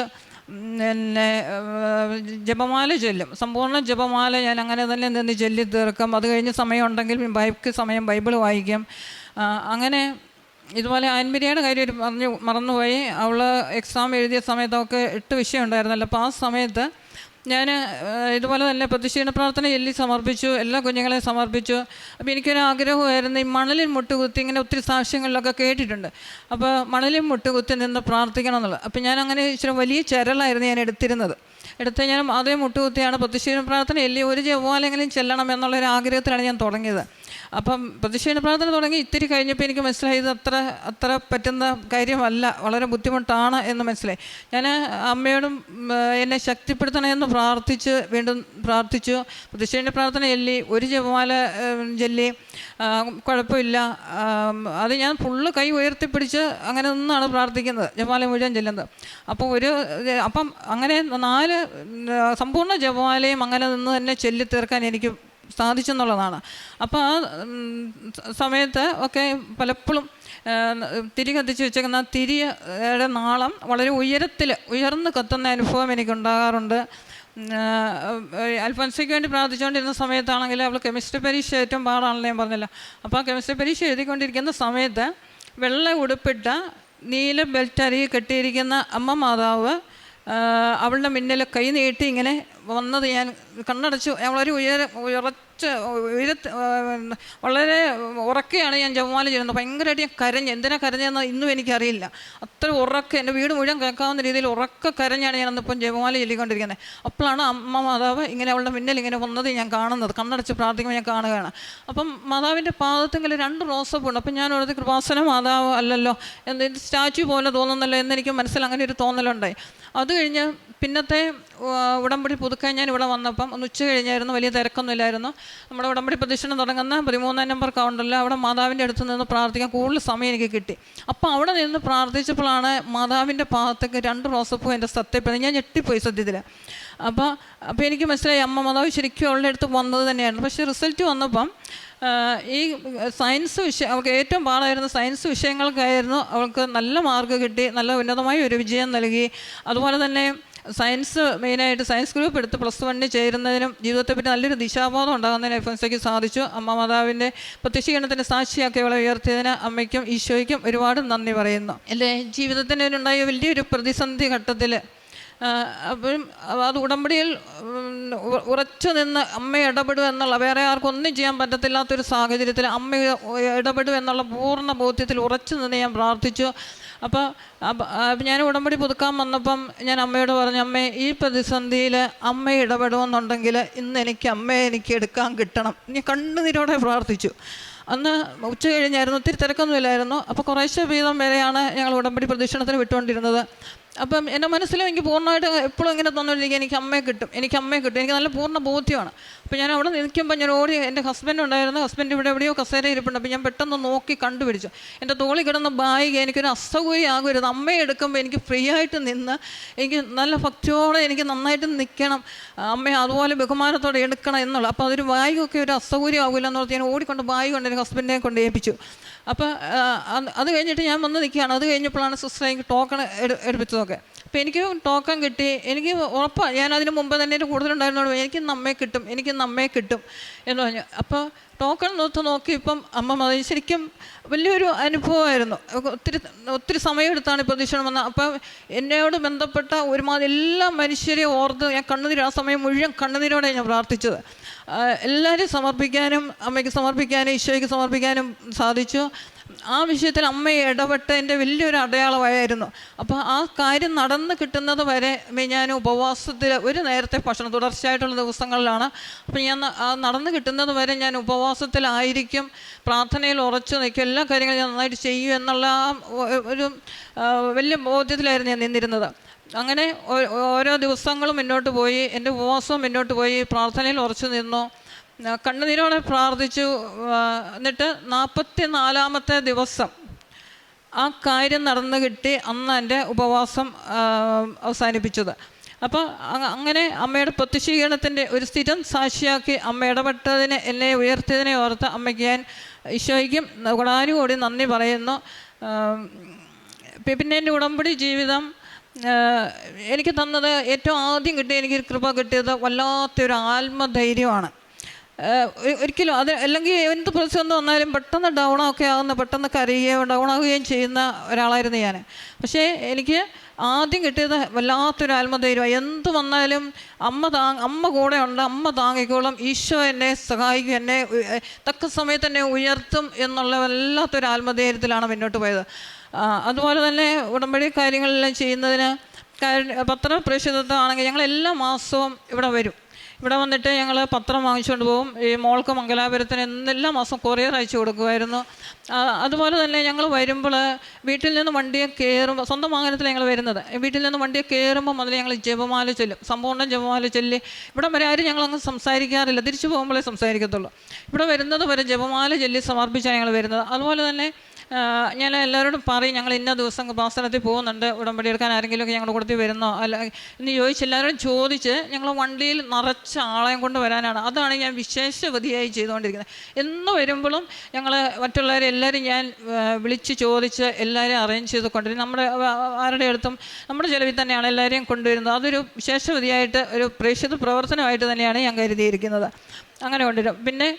പിന്നെ ജപമാല ചൊല്ലും. സമ്പൂർണ്ണ ജപമാല ഞാൻ അങ്ങനെ തന്നെ നിന്ന് ചൊല്ലി തീർക്കും. അത് കഴിഞ്ഞ് സമയമുണ്ടെങ്കിൽ സമയം ബൈബിൾ വായിക്കും. അങ്ങനെ ഇതുപോലെ ആൻമരിയുടെ കാര്യം മറന്നുപോയി. അവൾ എക്സാം എഴുതിയ സമയത്ത് അവൾക്ക് 8 വിഷയം ഉണ്ടായിരുന്നല്ലോ. അപ്പോൾ ആ സമയത്ത് ഞാൻ ഇതുപോലെ തന്നെ പ്രതിഷ്ഠീകരണ പ്രാർത്ഥന ചൊല്ലി സമർപ്പിച്ചു, എല്ലാ കുഞ്ഞുങ്ങളെയും സമർപ്പിച്ചു. അപ്പോൾ എനിക്കൊരു ആഗ്രഹമായിരുന്നു ഈ മണലിൽ മുട്ടുകുത്തി, ഇങ്ങനെ ഒത്തിരി സാക്ഷ്യങ്ങളിലൊക്കെ കേട്ടിട്ടുണ്ട്, അപ്പോൾ മണലിൽ മുട്ടുകുത്തി നിന്ന് പ്രാർത്ഥിക്കണം എന്നുള്ളത്. അപ്പോൾ ഞാൻ അങ്ങനെ ഇച്ചിരി വലിയ ചരലായിരുന്നു ഞാൻ എടുത്തിരുന്നത്. ഞാൻ അതേ മുട്ടുകുത്തിയാണ് പ്രതിഷ്ഠീകരണ പ്രാർത്ഥന ചൊല്ലി ഒരു ജപമാലെങ്കിലും ചെല്ലണം എന്നുള്ളൊരു ആഗ്രഹത്തിലാണ് ഞാൻ തുടങ്ങിയത്. അപ്പം പ്രതിഷ്ഠീകരണ പ്രാർത്ഥന തുടങ്ങി ഇത്തിരി കഴിഞ്ഞപ്പോൾ എനിക്ക് മനസ്സിലായി ഇത് അത്ര പറ്റുന്ന കാര്യമല്ല, വളരെ ബുദ്ധിമുട്ടാണ് എന്ന് മനസ്സിലായി. ഞാൻ അമ്മയോടും എന്നെ ശക്തിപ്പെടുത്തണമെന്ന് വീണ്ടും പ്രാർത്ഥിച്ചു. പ്രതിഷ്ഠീകരണ പ്രാർത്ഥന ചൊല്ലി, ഒരു ജപമാല ചൊല്ലി, കുഴപ്പമില്ല. അത് ഞാൻ ഫുള്ള് കൈ ഉയർത്തിപ്പിടിച്ച് അങ്ങനെ നിന്നാണ് പ്രാർത്ഥിക്കുന്നത്, ജപമാല മുഴുവൻ ചെല്ലുന്നത്. അപ്പം അങ്ങനെ 4 സമ്പൂർണ്ണ ജപമാലയും അങ്ങനെ നിന്ന് തന്നെ ചൊല്ലി തീർക്കാൻ എനിക്ക് സാധിച്ചെന്നുള്ളതാണ്. അപ്പോൾ ആ സമയത്ത് ഒക്കെ പലപ്പോഴും തിരി കത്തിച്ച് വെച്ചേക്കുന്ന തിരിയുടെ നാളം വളരെ ഉയർന്ന് കത്തുന്ന അനുഭവം എനിക്കുണ്ടാകാറുണ്ട്. അൽഫോൻസയ്ക്ക് വേണ്ടി പ്രാർത്ഥിച്ചുകൊണ്ടിരുന്ന സമയത്താണെങ്കിൽ അവൾ കെമിസ്ട്രി പരീക്ഷ ഏറ്റവും പാടാണല്ലോ ഞാൻ പറഞ്ഞല്ലോ. അപ്പോൾ ആ കെമിസ്ട്രി പരീക്ഷ എഴുതിക്കൊണ്ടിരിക്കുന്ന സമയത്ത് വെള്ള ഉടുപ്പിട്ട നീല ബെൽറ്റ് അരികെ കെട്ടിയിരിക്കുന്ന അമ്മ മാതാവ് അവളുടെ മുന്നിൽ കൈ നീട്ടി ഇങ്ങനെ വന്നത് ഞാൻ കണ്ണടച്ചു. വളരെ ഉറച്ച വളരെ ഉറക്കെയാണ് ഞാൻ ജപമാല ചെയ്യുന്നത്. ഭയങ്കരമായിട്ട് ഞാൻ കരഞ്ഞ്. എന്തിനാ കരഞ്ഞതെന്ന് ഇന്നും എനിക്കറിയില്ല. അത്ര ഉറക്കെ, എൻ്റെ വീട് മുഴുവൻ കേൾക്കാവുന്ന രീതിയിൽ ഉറക്കെ കരഞ്ഞാണ് ഞാൻ അന്നിപ്പം ജപമാല ചൊല്ലിക്കൊണ്ടിരിക്കുന്നത്. അപ്പോഴാണ് അമ്മ മാതാവ് ഇങ്ങനെ അവളുടെ മുന്നിൽ ഇങ്ങനെ വന്നത് ഞാൻ കാണുന്നത്. കണ്ണടച്ച് പ്രാർത്ഥിക്കുമ്പോൾ ഞാൻ കാണുകയാണ്. അപ്പം മാതാവിൻ്റെ പാദത്തെങ്കിൽ 2 റോസപ്പൂ ഉണ്ട്. അപ്പം ഞാൻ ഓർത്ത് കൃപാസന മാതാവ് അല്ലല്ലോ, ഇത് സ്റ്റാച്യു പോലെ തോന്നുന്നല്ലോ എന്നെനിക്ക് മനസ്സിൽ അങ്ങനെ ഒരു തോന്നലുണ്ടായി. അത് കഴിഞ്ഞ് പിന്നത്തെ ഉടമ്പടി പുതുക്കാൻ ഞാൻ ഇവിടെ വന്നപ്പം ഒന്ന് ഉച്ച കഴിഞ്ഞായിരുന്നു, വലിയ തിരക്കൊന്നുമില്ലായിരുന്നു. നമ്മുടെ ഉടമ്പടി പ്രദക്ഷിണം തുടങ്ങുന്ന 13 നമ്പർ കൗണ്ടറിൽ അവിടെ മാതാവിൻ്റെ അടുത്ത് നിന്ന് പ്രാർത്ഥിക്കാൻ കൂടുതൽ സമയം എനിക്ക് കിട്ടി. അപ്പോൾ അവിടെ നിന്ന് പ്രാർത്ഥിച്ചപ്പോഴാണ് മാതാവിൻ്റെ പാദത്തേക്ക് 2 റോസപ്പൂ എൻ്റെ സത്യപ്പെടുന്നത്. ഞാൻ ഞെട്ടിപ്പോയി സത്യത്തിൽ. അപ്പോൾ എനിക്ക് മനസ്സിലായി അമ്മ മാതാവ് ശരിക്കും അവളുടെ അടുത്ത് വന്നത് തന്നെയായിരുന്നു. പക്ഷേ റിസൾട്ട് വന്നപ്പം ഈ സയൻസ് വിഷയം അവൾക്ക് ഏറ്റവും പാടായിരുന്ന സയൻസ് വിഷയങ്ങൾക്കായിരുന്നു. അവൾക്ക് നല്ല മാർക്ക് കിട്ടി, നല്ല ഉന്നതമായ ഒരു വിജയം നൽകി. അതുപോലെ തന്നെ സയൻസ് മെയിനായിട്ട് സയൻസ് ഗ്രൂപ്പ് എടുത്ത് +1 ചേരുന്നതിനും ജീവിതത്തെപ്പറ്റി നല്ലൊരു ദിശാബോധം ഉണ്ടാകുന്നതിന് എഫൻസയ്ക്ക് സാധിച്ചു. അമ്മ മാതാവിൻ്റെ പ്രത്യക്ഷീകരണത്തിൻ്റെ സാക്ഷിയാക്കി അവളെ ഉയർത്തിയതിന് അമ്മയ്ക്കും ഈശോയ്ക്കും ഒരുപാട് നന്ദി പറയുന്നു. എൻ്റെ ജീവിതത്തിനുണ്ടായ വലിയൊരു പ്രതിസന്ധി ഘട്ടത്തിൽ അപ്പം അത് ഉടമ്പടിയിൽ ഉറച്ചു നിന്ന് അമ്മ ഇടപെടുക എന്നുള്ള, വേറെ ആർക്കും ഒന്നും ചെയ്യാൻ പറ്റത്തില്ലാത്തൊരു സാഹചര്യത്തിൽ അമ്മ ഇടപെടുക എന്നുള്ള പൂർണ്ണ ബോധ്യത്തിൽ ഉറച്ചു നിന്ന് ഞാൻ പ്രാർത്ഥിച്ചു. അപ്പോൾ ഞാൻ ഉടമ്പടി പുതുക്കാൻ വന്നപ്പം ഞാൻ അമ്മയോട് പറഞ്ഞു, അമ്മേ ഈ പ്രതിസന്ധിയിൽ അമ്മ ഇടപെടുമെന്നുണ്ടെങ്കിൽ ഇന്ന് എനിക്ക് എടുക്കാൻ കിട്ടണം. ഞാൻ കണ്ണുനീരോടെ പ്രാർത്ഥിച്ചു. അന്ന് ഉച്ച കഴിഞ്ഞായിരുന്നു, ഒത്തിരി തിരക്കൊന്നുമില്ലായിരുന്നു. അപ്പോൾ കുറേശ്ശെ വീതം വരെയാണ് ഞങ്ങൾ ഉടമ്പടി പ്രദക്ഷിണത്തിന് വിട്ടുകൊണ്ടിരുന്നത്. അപ്പം എൻ്റെ മനസ്സിലും എനിക്ക് പൂർണ്ണമായിട്ട് എപ്പോഴും ഇങ്ങനെ തോന്നുന്നില്ല, എനിക്ക് അമ്മയെ കിട്ടും. എനിക്ക് നല്ല പൂർണ്ണ ബോധ്യമാണ്. അപ്പോൾ ഞാൻ അവിടെ നിൽക്കുമ്പോൾ ഞാൻ ഓടി, എൻ്റെ ഹസ്ബൻഡ് ഉണ്ടായിരുന്നു. ഹസ്ബൻഡ് ഇവിടെ എവിടെയോ കസേര ഇരിപ്പുണ്ട്. അപ്പോൾ ഞാൻ പെട്ടെന്ന് നോക്കി കണ്ടുപിടിച്ചു. എൻ്റെ തോളിൽ കിടന്ന ബാഗ് എനിക്കൊരു അസൗകര്യം ആകരുത്. അമ്മയെ എടുക്കുമ്പോൾ എനിക്ക് ഫ്രീ ആയിട്ട് നിന്ന് എനിക്ക് നല്ല ഭക്തിയോടെ എനിക്ക് നന്നായിട്ട് നിൽക്കണം, അമ്മയെ അതുപോലെ ബഹുമാനത്തോടെ എടുക്കണം എന്നുള്ള. അപ്പോൾ അതൊരു ബാഗൊക്കെ ഒരു അസൗകര്യം ആകില്ല എന്നോർത്ത് ഞാൻ ഓടിക്കൊണ്ട് ബാഗ് കൊണ്ട് എൻ്റെ ഹസ്ബൻഡിനെ കൊണ്ട് ഏൽപ്പിച്ചു. അപ്പോൾ അത് കഴിഞ്ഞിട്ട് ഞാൻ വന്ന് നിൽക്കുകയാണ്. അത് കഴിഞ്ഞപ്പോഴാണ് സിസ്റ്റർ എനിക്ക് ടോക്കൺ എടുപ്പിച്ചതൊക്കെ. അപ്പോൾ എനിക്ക് ടോക്കൺ കിട്ടി. എനിക്ക് ഉറപ്പാണ്, ഞാൻ അതിന് മുമ്പ് തന്നെ കൂടുതലുണ്ടായിരുന്നോളൂ എനിക്ക് നമ്മെ കിട്ടും എന്ന് പറഞ്ഞു. അപ്പോൾ ടോക്കൺ നോക്കി ഇപ്പം അമ്മ ശരിക്കും വലിയൊരു അനുഭവമായിരുന്നു. ഒത്തിരി സമയമെടുത്താണ് ഈ പ്രദക്ഷിണം വന്നത്. അപ്പം എന്നോട് ബന്ധപ്പെട്ട ഒരുമാതിരി എല്ലാ മനുഷ്യരെയും ഓർത്ത് ഞാൻ ആ സമയം മുഴുവൻ കണ്ണുനീരോടെ ഞാൻ പ്രാർത്ഥിച്ചത്. എല്ലാവരും സമർപ്പിക്കാനും അമ്മയ്ക്ക് സമർപ്പിക്കാനും ഈശോയ്ക്ക് സമർപ്പിക്കാനും സാധിച്ചു. ആ വിഷയത്തിൽ അമ്മയെ ഇടപെട്ടതിൻ്റെ വലിയൊരു അടയാളമായിരുന്നു. അപ്പോൾ ആ കാര്യം നടന്ന് കിട്ടുന്നത് വരെ ഞാൻ ഉപവാസത്തിൽ ഒരു നേരത്തെ ഭക്ഷണം തുടർച്ചയായിട്ടുള്ള ദിവസങ്ങളിലാണ്. അപ്പോൾ ഞാൻ നടന്ന് കിട്ടുന്നത് വരെ ഞാൻ ഉപവാസത്തിലായിരിക്കും, പ്രാർത്ഥനയിൽ ഉറച്ചു നിൽക്കും, എല്ലാ കാര്യങ്ങളും ഞാൻ നന്നായിട്ട് ചെയ്യും എന്നുള്ള ഒരു വലിയ ബോധ്യത്തിലായിരുന്നു ഞാൻ നിന്നിരുന്നത്. അങ്ങനെ ഓരോ ദിവസങ്ങളും മുന്നോട്ട് പോയി, എൻ്റെ ഉപവാസവും മുന്നോട്ട് പോയി, പ്രാർത്ഥനയിൽ ഉറച്ചു നിന്നു, കണ്ണുനീരോടെ പ്രാർത്ഥിച്ചു. എന്നിട്ട് 44-ാമത്തെ ദിവസം ആ കാര്യം നടന്നു കിട്ടി. അന്ന് എൻ്റെ ഉപവാസം അവസാനിപ്പിച്ചത്. അപ്പോൾ അങ്ങനെ അമ്മയുടെ പ്രത്യക്ഷീകരണത്തിൻ്റെ ഒരു സ്ഥിരം സാക്ഷിയാക്കി അമ്മ ഇടപെട്ടതിനെ, എന്നെ ഉയർത്തിയതിനെ ഓർത്ത് അമ്മയ്ക്ക് ഞാൻ ഈശോയ്ക്കും കൂടി നന്ദി പറയുന്നു. പിന്നെ എൻ്റെ ഉടമ്പടി ജീവിതം എനിക്ക് തന്നത്, ഏറ്റവും ആദ്യം കിട്ടിയ എനിക്ക് കൃപ കിട്ടിയത് വല്ലാത്തൊരു ആത്മധൈര്യമാണ്. ഒരിക്കലും അത് അല്ലെങ്കിൽ എന്ത് പ്രതിസന്ധി വന്നാലും പെട്ടെന്ന് പെട്ടെന്ന് കരയുകയും ഡൗണാവുകയും ചെയ്യുന്ന ഒരാളായിരുന്നു ഞാൻ. പക്ഷേ എനിക്ക് ആദ്യം കിട്ടിയത് വല്ലാത്തൊരു ആത്മധൈര്യമാണ്. എന്ത് വന്നാലും അമ്മ കൂടെ ഉണ്ട്, അമ്മ താങ്ങിക്കോളും, ഈശോ എന്നെ സഹായിക്കും, എന്നെ തക്ക സമയത്ത് എന്നെ ഉയർത്തും എന്നുള്ള വല്ലാത്തൊരു ആത്മധൈര്യത്തിലാണ് മുന്നോട്ട് പോയത്. അതുപോലെ തന്നെ ഉടമ്പടി കാര്യങ്ങളെല്ലാം ചെയ്യുന്നതിന് പത്രപ്രേക്ഷിതത്വമാണെങ്കിൽ ഞങ്ങൾ എല്ലാ മാസവും ഇവിടെ വരും. ഇവിടെ വന്നിട്ട് ഞങ്ങൾ പത്രം വാങ്ങിച്ചുകൊണ്ട് പോകും. ഈ മോൾക്ക് മംഗലാപുരത്തിന് എല്ലാ മാസം കൊറിയർ അയച്ചു കൊടുക്കുമായിരുന്നു. അതുപോലെ തന്നെ ഞങ്ങൾ വരുമ്പോൾ വീട്ടിൽ നിന്ന് വണ്ടിയെ കയറുമ്പോൾ, സ്വന്തം വാഹനത്തിൽ ഞങ്ങൾ വരുന്നത്, വീട്ടിൽ നിന്ന് വണ്ടിയെ കയറുമ്പോൾ മുതൽ ഞങ്ങൾ ജപമാല ചൊല്ലും, സമ്പൂർണ്ണം ജപമാല ചൊല്ലി. ഇവിടെ വരെ ആരും ഞങ്ങളങ്ങ് സംസാരിക്കാറില്ല, തിരിച്ചു പോകുമ്പോഴേ സംസാരിക്കത്തുള്ളൂ. ഇവിടെ വരുന്നത് വരെ ജപമാല ചൊല്ലി സമർപ്പിച്ചാണ് ഞങ്ങൾ വരുന്നത്. അതുപോലെ തന്നെ ഞാൻ എല്ലാവരോടും പറയും, ഞങ്ങൾ ഇന്ന ദിവസം കൃപാസനത്തിൽ പോകുന്നുണ്ട്, ഉടമ്പടി എടുക്കാൻ ആരെങ്കിലുമൊക്കെ ഞങ്ങളുടെ കൂട്ടത്തിൽ വരുന്നോ അല്ല എന്ന് ചോദിച്ച് എല്ലാവരും ചോദിച്ച് ഞങ്ങൾ വണ്ടിയിൽ നിറച്ച ആളെയും കൊണ്ട് വരാനാണ്. അതാണ് ഞാൻ വിശേഷവതിയായി ചെയ്തുകൊണ്ടിരിക്കുന്നത്. എന്ന് വരുമ്പോഴും ഞങ്ങൾ മറ്റുള്ളവരെ എല്ലാവരും ഞാൻ വിളിച്ച് ചോദിച്ച് എല്ലാവരെയും അറേഞ്ച് ചെയ്ത് കൊണ്ടുവരും. നമ്മുടെ ആരുടെ അടുത്തും നമ്മുടെ ചിലവിൽ തന്നെയാണ് എല്ലാവരെയും കൊണ്ടുവരുന്നത്. അതൊരു വിശേഷവതിയായിട്ട് ഒരു പ്രേക്ഷിത പ്രവർത്തനമായിട്ട് തന്നെയാണ് ഞാൻ കരുതിയിരിക്കുന്നത്. അങ്ങനെ കൊണ്ടുവരും. പിന്നെ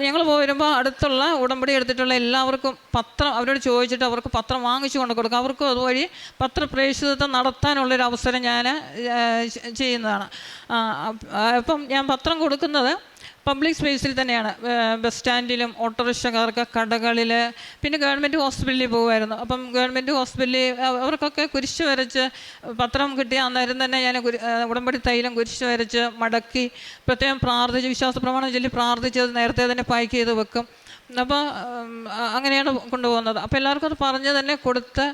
ഞങ്ങൾ വരുമ്പോൾ അടുത്തുള്ള ഉടമ്പടി എടുത്തിട്ടുള്ള എല്ലാവർക്കും പത്രം അവരോട് ചോദിച്ചിട്ട് അവർക്ക് പത്രം വാങ്ങിച്ചു കൊണ്ട് കൊടുക്കും. അവർക്കും അതുവഴി പത്രപ്രേക്ഷിതത്വം നടത്താനുള്ളൊരു അവസരം ഞാൻ ചെയ്യുന്നതാണ്. അപ്പം ഞാൻ പത്രം കൊടുക്കുന്നത് പബ്ലിക് സ്പേസിൽ തന്നെയാണ്. ബസ് സ്റ്റാൻഡിലും ഓട്ടോറിക്ഷക്കാർക്ക്, കടകളിൽ, പിന്നെ ഗവൺമെൻറ് ഹോസ്പിറ്റലിൽ പോകുമായിരുന്നു. അപ്പം ഗവൺമെൻറ് ഹോസ്പിറ്റലിൽ അവർക്കൊക്കെ കുരിശ് വരച്ച് പത്രം കിട്ടിയ അന്നേരം തന്നെ ഞാൻ ഉടമ്പടി തൈലം കുരിശ് വരച്ച് മടക്കി പ്രത്യേകം പ്രാർത്ഥിച്ച് വിശ്വാസ പ്രമാണം ചൊല്ലി പ്രാർത്ഥിച്ചത് നേരത്തെ തന്നെ പാക്ക് ചെയ്ത് വെക്കും. അപ്പോൾ അങ്ങനെയാണ് കൊണ്ടുപോകുന്നത്. അപ്പോൾ എല്ലാവർക്കും അത് പറഞ്ഞ് തന്നെ കൊടുത്ത്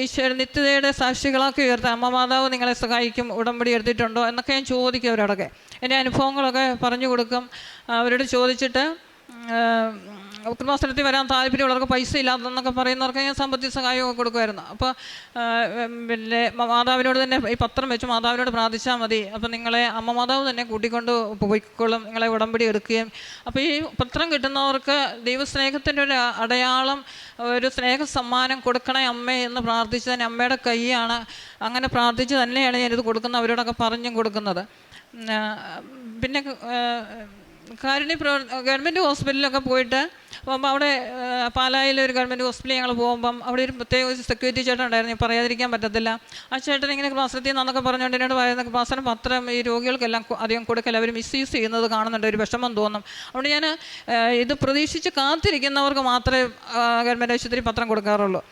ഈശ്വര നിത്യതയുടെ സാക്ഷികളാക്കി ഉയർത്താം. അമ്മ മാതാവ് നിങ്ങളെ സഹായിക്കും, ഉടമ്പടി എടുത്തിട്ടുണ്ടോ എന്നൊക്കെ ഞാൻ ചോദിക്കും. അവരോടൊക്കെ എൻ്റെ അനുഭവങ്ങളൊക്കെ പറഞ്ഞു കൊടുക്കും. അവരോട് ചോദിച്ചിട്ട് കൃപാസനത്തിൽ വരാൻ താല്പര്യമുള്ളവർക്ക് പൈസ ഇല്ലാതെന്നൊക്കെ പറയുന്നവർക്ക് ഞാൻ സാമ്പത്തിക സഹായമൊക്കെ കൊടുക്കുമായിരുന്നു. അപ്പോൾ പിന്നെ മാതാവിനോട് തന്നെ ഈ പത്രം വെച്ച് മാതാവിനോട് പ്രാർത്ഥിച്ചാൽ മതി, അപ്പോൾ നിങ്ങളെ അമ്മ മാതാവ് തന്നെ കൂട്ടിക്കൊണ്ട് പോയിക്കോളും, നിങ്ങളെ ഉടമ്പടി എടുക്കുകയും. അപ്പോൾ ഈ പത്രം കിട്ടുന്നവർക്ക് ദൈവസ്നേഹത്തിൻ്റെ ഒരു അടയാളം, ഒരു സ്നേഹ സമ്മാനം കൊടുക്കണേ അമ്മേ എന്ന് പ്രാർത്ഥിച്ച് തന്നെ അമ്മയുടെ കൈയാണ്, അങ്ങനെ പ്രാർത്ഥിച്ച് തന്നെയാണ് ഞാനിത് കൊടുക്കുന്നത്. അവരോടൊക്കെ പറഞ്ഞും കൊടുക്കുന്നത്. പിന്നെ ഗവൺമെൻറ് ഹോസ്പിറ്റലിലൊക്കെ പോയിട്ട് പോകുമ്പോൾ അവിടെ പാലായിലെ ഒരു ഗവൺമെൻറ് ഹോസ്പിറ്റലിൽ ഞങ്ങൾ പോകുമ്പം അവിടെ ഒരു പ്രത്യേക ഒരു സെക്യൂരിറ്റി ചേട്ടൻ ഉണ്ടായിരുന്നു, പറയാതിരിക്കാൻ പറ്റത്തില്ല. ആ ചേട്ടൻ ഇങ്ങനെ ക്ലാസ്സിലെത്തി എന്നൊക്കെ പറഞ്ഞുകൊണ്ട് എന്നോട് പറയുന്ന ക്ലാസ്സിന് പത്രം ഈ രോഗികൾക്കെല്ലാം അധികം കൊടുക്കല്ല, അവർ മിസ്യൂസ് ചെയ്യുന്നത് കാണുന്നുണ്ട്, ഒരു വിഷമം തോന്നും. അതുകൊണ്ട് ഞാൻ ഇത് പ്രതീക്ഷിച്ച് കാത്തിരിക്കുന്നവർക്ക് മാത്രമേ ഗവൺമെൻറ് ആശുപത്രി പത്രം കൊടുക്കാറുള്ളൂ,